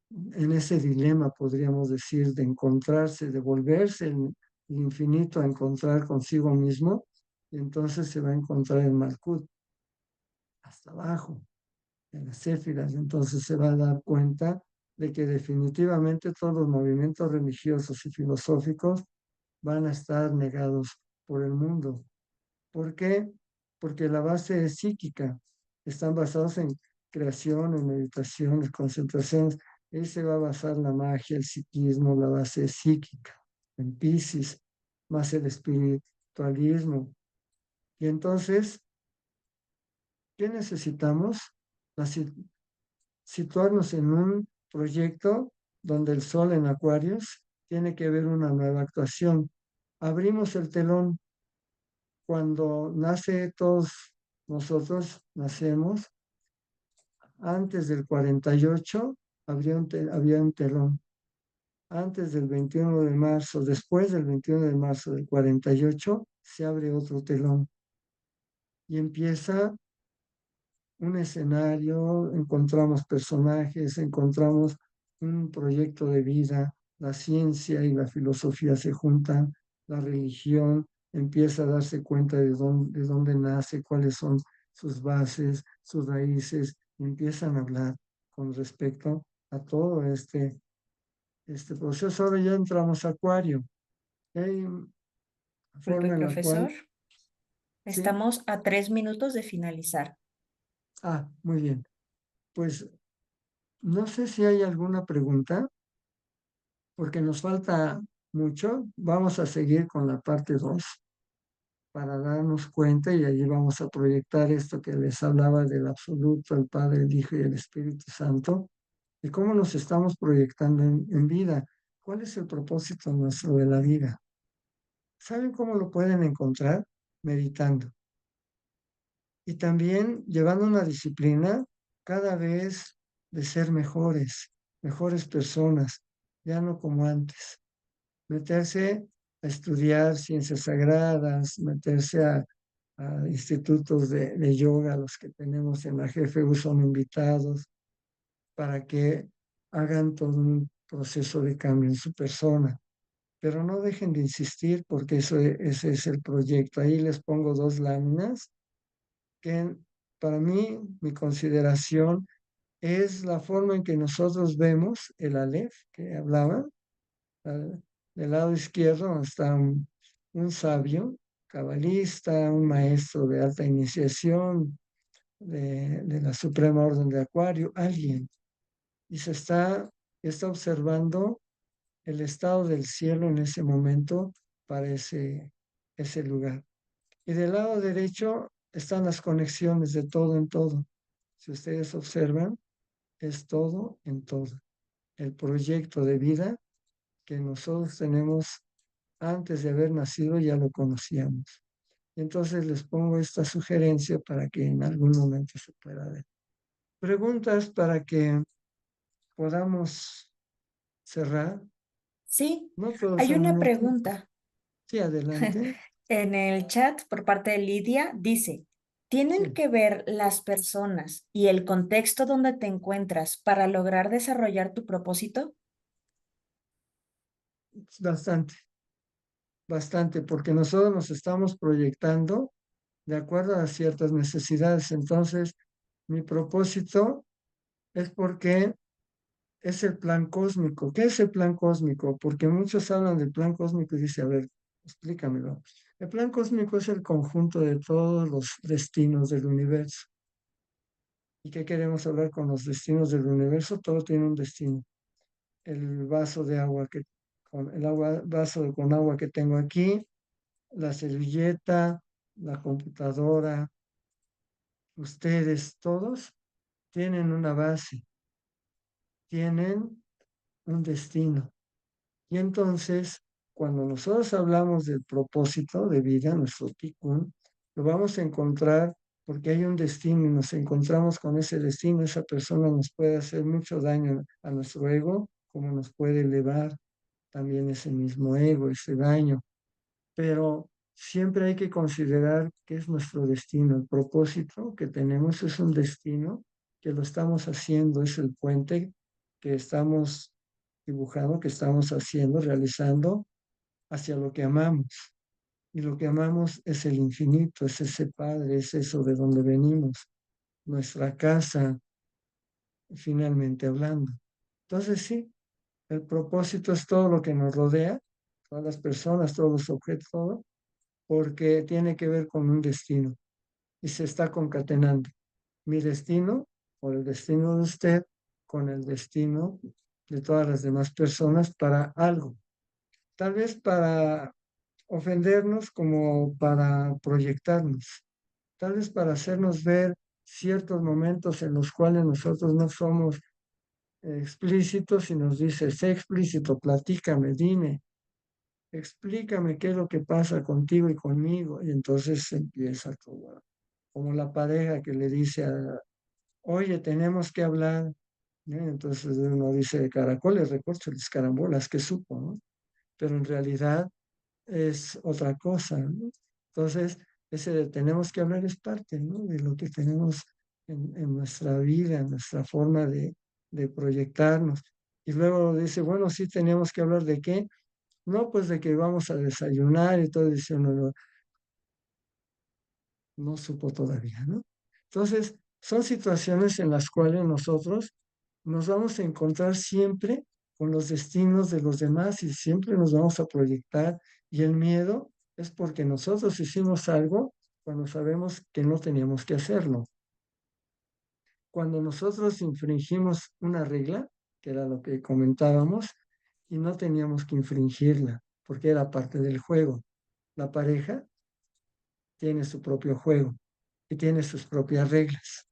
S2: en ese dilema, podríamos decir, de encontrarse, de volverse el infinito a encontrar consigo mismo, y entonces se va a encontrar en Malkut, hasta abajo, en las Céfiras. Entonces se va a dar cuenta de que definitivamente todos los movimientos religiosos y filosóficos van a estar negados por el mundo. ¿Por qué? Porque la base es psíquica, están basados en creación, en meditación, en concentración. Ahí se va a basar la magia, el psiquismo, la base psíquica, en Piscis, más el espiritualismo. Y entonces, ¿qué necesitamos? La, situarnos en un proyecto donde el sol en Acuarios tiene que ver una nueva actuación. Abrimos el telón. Cuando nace todos nosotros, nacemos, antes del 48 había un telón. Antes del 21 de marzo, después del 21 de marzo del 48, se abre otro telón y empieza un escenario, encontramos personajes, encontramos un proyecto de vida, la ciencia y la filosofía se juntan, la religión empieza a darse cuenta de dónde nace, cuáles son sus bases, sus raíces, y empiezan a hablar con respecto a todo este proceso. Ahora ya entramos a Acuario. Hay
S1: Disculpe,
S2: forma en la
S1: profesor.
S2: cual, ¿sí?
S1: Estamos a 3 minutos de finalizar.
S2: Ah, muy bien. Pues no sé si hay alguna pregunta, porque nos falta mucho. Vamos a seguir con la parte 2 para darnos cuenta y allí vamos a proyectar esto que les hablaba del absoluto, el Padre, el Hijo y el Espíritu Santo, y cómo nos estamos proyectando en vida. ¿Cuál es el propósito nuestro de la vida? ¿Saben cómo lo pueden encontrar? Meditando. Y también llevando una disciplina cada vez de ser mejores personas, ya no como antes. Meterse a estudiar ciencias sagradas, meterse a a institutos de yoga, los que tenemos en la GFU son invitados para que hagan todo un proceso de cambio en su persona. Pero no dejen de insistir porque ese es el proyecto. Ahí les pongo 2 láminas que para mí, mi consideración es la forma en que nosotros vemos el Aleph que hablaba. Del lado izquierdo está un sabio, cabalista, un maestro de alta iniciación de la Suprema Orden de Acuario, alguien. Y está observando el estado del cielo en ese momento para ese lugar. Y del lado derecho están las conexiones de todo en todo. Si ustedes observan, es todo en todo. El proyecto de vida que nosotros tenemos antes de haber nacido ya lo conocíamos. Entonces les pongo esta sugerencia para que en algún momento se pueda ver. Preguntas para que podamos cerrar.
S1: Sí,
S2: No todos
S1: hay
S2: son
S1: una
S2: minutos.
S1: pregunta.
S2: Sí, adelante.
S1: En el chat por parte de Lidia dice, ¿tienen
S2: Sí,
S1: que ver las personas y el contexto donde te encuentras para lograr desarrollar tu propósito?
S2: bastante, bastante, porque nosotros nos estamos proyectando de acuerdo a ciertas necesidades. Entonces, mi propósito es porque es el plan cósmico. ¿Qué es el plan cósmico? Porque muchos hablan del plan cósmico y dicen, a ver, explícamelo. El plan cósmico es el conjunto de todos los destinos del universo. ¿Y qué queremos hablar con los destinos del universo? Todo tiene un destino. El vaso de agua vaso con agua que tengo aquí, la servilleta, la computadora, ustedes todos tienen una base, tienen un destino. Y entonces, cuando nosotros hablamos del propósito de vida, nuestro tikkun, lo vamos a encontrar porque hay un destino y nos encontramos con ese destino. Esa persona nos puede hacer mucho daño a nuestro ego, como nos puede elevar también ese mismo ego, ese daño. Pero siempre hay que considerar que es nuestro destino. El propósito que tenemos es un destino que lo estamos haciendo, es el puente que estamos dibujando, que estamos haciendo, realizando hacia lo que amamos. Y lo que amamos es el infinito, es ese Padre, es eso de donde venimos, nuestra casa, finalmente hablando. Entonces sí, el propósito es todo lo que nos rodea, todas las personas, todos los objetos, todo, porque tiene que ver con un destino y se está concatenando. Mi destino o el destino de usted con el destino de todas las demás personas para algo. Tal vez para ofendernos como para proyectarnos. Tal vez para hacernos ver ciertos momentos en los cuales nosotros no somos explícitos y nos dice, sé explícito, platícame, dime, explícame qué es lo que pasa contigo y conmigo. Y entonces empieza como la pareja que le dice oye, tenemos que hablar. Entonces uno dice, caracoles, recorcholis, carambolas, que supo, ¿no? Pero en realidad es otra cosa, ¿no? Entonces, ese de tenemos que hablar es parte, ¿no? De lo que tenemos en nuestra vida, en nuestra forma de proyectarnos. Y luego dice, bueno, sí tenemos que hablar de qué. No, pues de que vamos a desayunar y todo, dice uno, no, no supo todavía, ¿no? Entonces, son situaciones en las cuales nosotros nos vamos a encontrar siempre con los destinos de los demás y siempre nos vamos a proyectar. Y el miedo es porque nosotros hicimos algo cuando sabemos que no teníamos que hacerlo. Cuando nosotros infringimos una regla, que era lo que comentábamos, y no teníamos que infringirla, porque era parte del juego. La pareja tiene su propio juego y tiene sus propias reglas.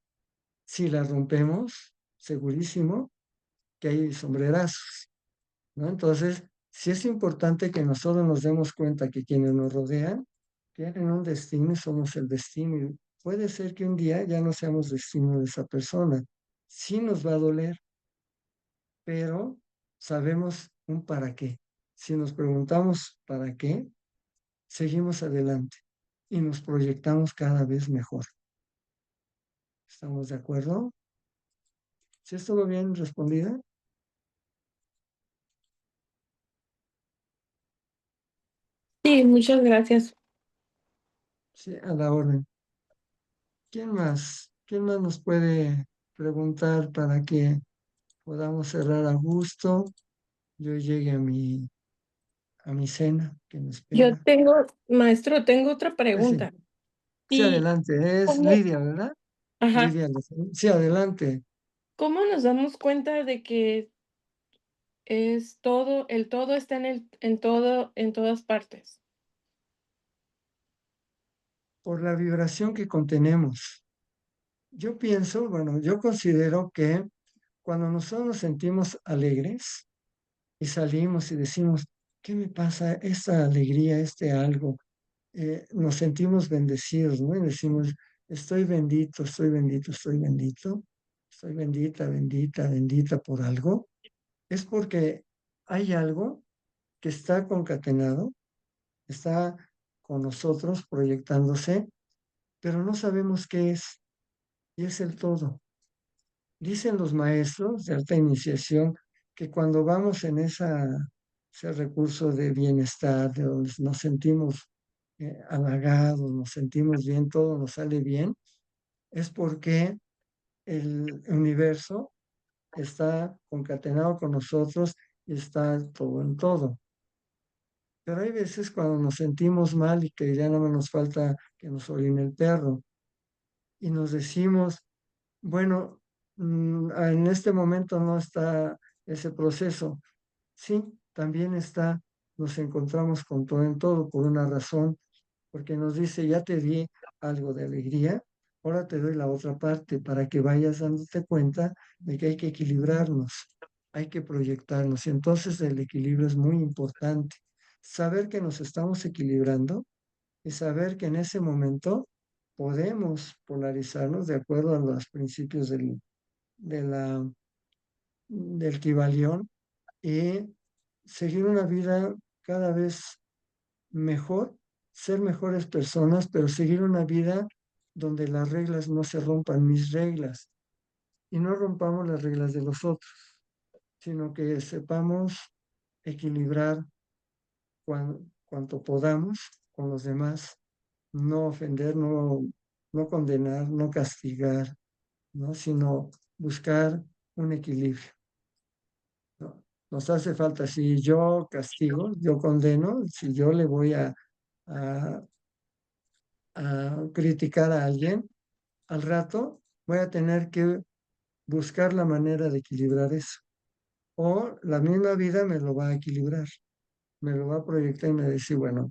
S2: Si las rompemos, segurísimo que hay sombrerazos, ¿no? Entonces, sí es importante que nosotros nos demos cuenta que quienes nos rodean tienen un destino y somos el destino. Y puede ser que un día ya no seamos destino de esa persona. Sí nos va a doler, pero sabemos un para qué. Si nos preguntamos para qué, seguimos adelante. y nos proyectamos cada vez mejor. ¿Estamos de acuerdo? ¿Sí estuvo bien respondida?
S6: Sí, muchas gracias.
S2: Sí, a la orden. ¿Quién más? ¿Quién más nos puede preguntar para que podamos cerrar a gusto? Yo llegue a mi cena que me
S6: Yo
S2: espera.
S6: tengo, maestro, tengo otra
S2: Sí,
S6: pregunta.
S2: sí,
S6: ¿Y
S2: adelante. Es
S6: cómo,
S2: Lidia, ¿verdad?
S6: ajá,
S2: Lidia, sí, adelante.
S6: cómo nos damos cuenta de que es todo, el todo está en todo, en todas partes?
S2: Por la vibración que contenemos. Yo pienso, bueno, yo considero que cuando nosotros nos sentimos alegres y salimos y decimos, ¿qué me pasa? Esta alegría, este algo, nos sentimos bendecidos, ¿no? Y decimos, estoy bendito, estoy bendito, estoy bendito, estoy bendita, bendita, bendita por algo. Es porque hay algo que está concatenado, está con nosotros proyectándose, pero no sabemos qué es, y es el todo. Dicen los maestros de alta iniciación que cuando vamos en ese recurso de bienestar, de donde nos sentimos halagados, nos sentimos bien, todo nos sale bien, es porque el universo está concatenado con nosotros y está todo en todo. Pero hay veces cuando nos sentimos mal y que ya no nos falta que nos orine el perro y nos decimos, bueno, en este momento no está ese proceso. Sí, también está, nos encontramos con todo en todo por una razón, porque nos dice, ya te di algo de alegría, ahora te doy la otra parte para que vayas dándote cuenta de que hay que equilibrarnos, hay que proyectarnos. Y entonces el equilibrio es muy importante. Saber que nos estamos equilibrando y saber que en ese momento podemos polarizarnos de acuerdo a los principios de la, del Kybalión y seguir una vida cada vez mejor, ser mejores personas, pero seguir una vida donde las reglas no se rompan, mis reglas, y no rompamos las reglas de los otros, sino que sepamos equilibrar cuanto podamos con los demás, no ofender, no condenar, no castigar, ¿no? Sino buscar un equilibrio. ¿No? Nos hace falta, si yo castigo, yo condeno, si yo le voy a, a criticar a alguien, al rato voy a tener que buscar la manera de equilibrar eso. O la misma vida me lo va a equilibrar, me lo va a proyectar y me va a decir, bueno,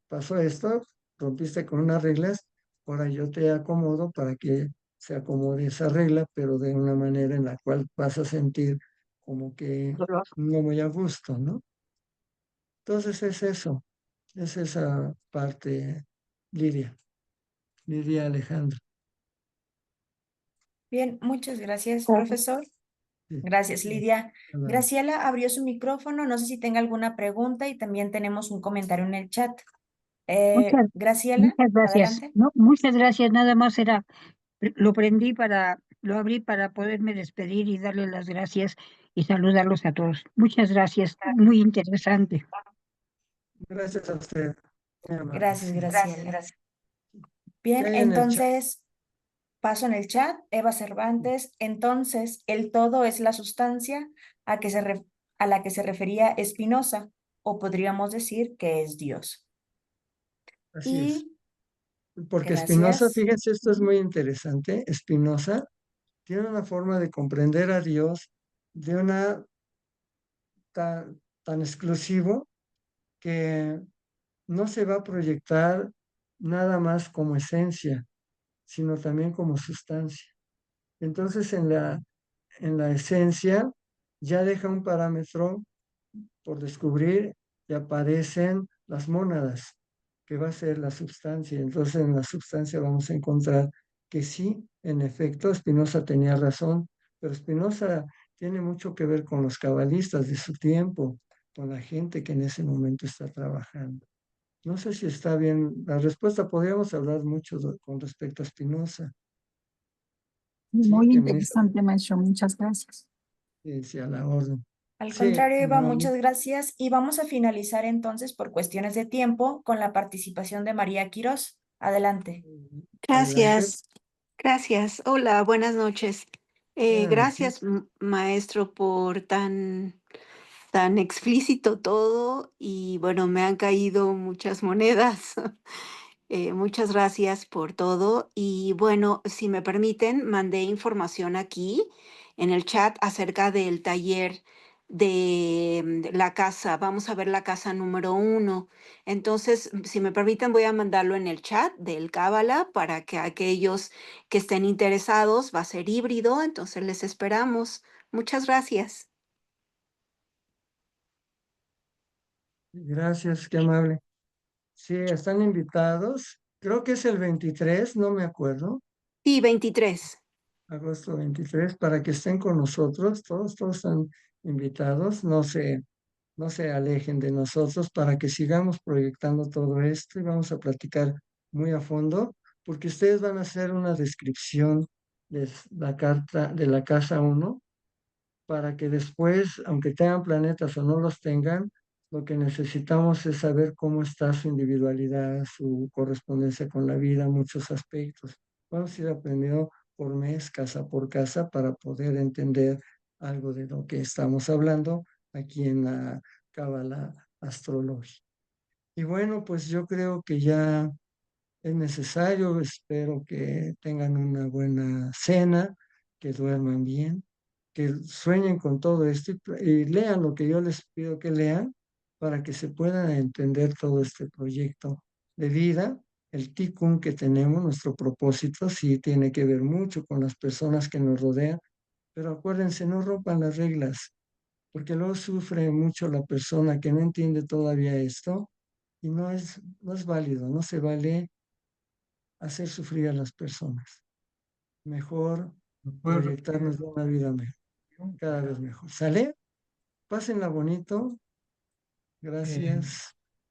S2: pasó esto, rompiste con unas reglas, ahora yo te acomodo para que se acomode esa regla, pero de una manera en la cual vas a sentir como que no muy a gusto, ¿no? Entonces es eso, es esa parte, Lidia, Lidia Alejandra.
S1: Bien, muchas gracias, profesor.
S2: Sí,
S1: Gracias, Lidia.
S2: adelante.
S1: Graciela abrió su micrófono. No sé si tenga alguna pregunta y también tenemos un comentario en el chat. Graciela,
S7: Muchas gracias.
S1: adelante.
S7: No, muchas gracias. Nada más era, lo abrí para poderme despedir y darle las gracias y saludarlos a todos. Muchas gracias. Muy interesante.
S2: Gracias a usted. Muy amable,
S1: Gracias,
S2: sí.
S1: Graciela.
S2: ¿Qué
S1: Bien,
S2: hay en el chat?
S1: entonces paso en el chat. Eva Cervantes, entonces el todo es la sustancia a la que se refería Spinoza, o podríamos decir que es Dios.
S2: Así es.
S1: Y
S2: Porque Spinoza,
S1: gracias.
S2: fíjense, esto es muy interesante. Spinoza tiene una forma de comprender a Dios de una tan exclusivo que no se va a proyectar nada más como esencia, sino también como sustancia. Entonces, en la esencia ya deja un parámetro por descubrir y aparecen las mónadas, que va a ser la sustancia. Entonces, en la sustancia vamos a encontrar que sí, en efecto, Spinoza tenía razón, pero Spinoza tiene mucho que ver con los cabalistas de su tiempo, con la gente que en ese momento está trabajando. No sé si está bien la respuesta. Podríamos hablar mucho con respecto a Spinoza. Sí,
S5: Muy
S2: que me hizo
S5: interesante, maestro. Muchas gracias.
S2: sí, a la orden.
S1: Al
S2: Sí,
S1: contrario, Eva,
S2: no,
S1: muchas gracias. Y vamos a finalizar entonces por cuestiones de tiempo con la participación de María Quirós. Adelante.
S2: adelante.
S8: Gracias, gracias. Hola, buenas noches.
S2: Buenas noches.
S8: Gracias, maestro, por tan explícito todo y bueno, me han caído muchas monedas. Muchas gracias por todo. Y bueno, si me permiten, mandé información aquí en el chat acerca del taller de la casa. Vamos a ver la casa número 1. Entonces, si me permiten, voy a mandarlo en el chat del Cábala para que aquellos que estén interesados, va a ser híbrido, entonces les esperamos. Muchas gracias.
S2: Gracias, qué amable. Sí, están invitados. Creo que es el 23, no me acuerdo.
S8: Sí, 23.
S2: Agosto 23, para que estén con nosotros. Todos están invitados. No se alejen de nosotros para que sigamos proyectando todo esto y vamos a platicar muy a fondo, porque ustedes van a hacer una descripción de la carta de la casa 1 para que después, aunque tengan planetas o no los tengan, lo que necesitamos es saber cómo está su individualidad, su correspondencia con la vida, muchos aspectos. Vamos a ir aprendiendo por mes, casa por casa, para poder entender algo de lo que estamos hablando aquí en la Cábala astrológica. Y bueno, pues yo creo que ya es necesario. Espero que tengan una buena cena, que duerman bien, que sueñen con todo esto y lean lo que yo les pido que lean para que se puedan entender todo este proyecto de vida. El Tikkun que tenemos, nuestro propósito, sí tiene que ver mucho con las personas que nos rodean, pero acuérdense, no rompan las reglas, porque luego sufre mucho la persona que no entiende todavía esto y no es válido, no se vale hacer sufrir a las personas. Mejor
S3: ¿Me puedes
S2: proyectarnos
S3: repetir?
S2: de una vida mejor, cada vez mejor. ¿Sale? Pásenla bonito.
S3: Eh,
S2: Gracias.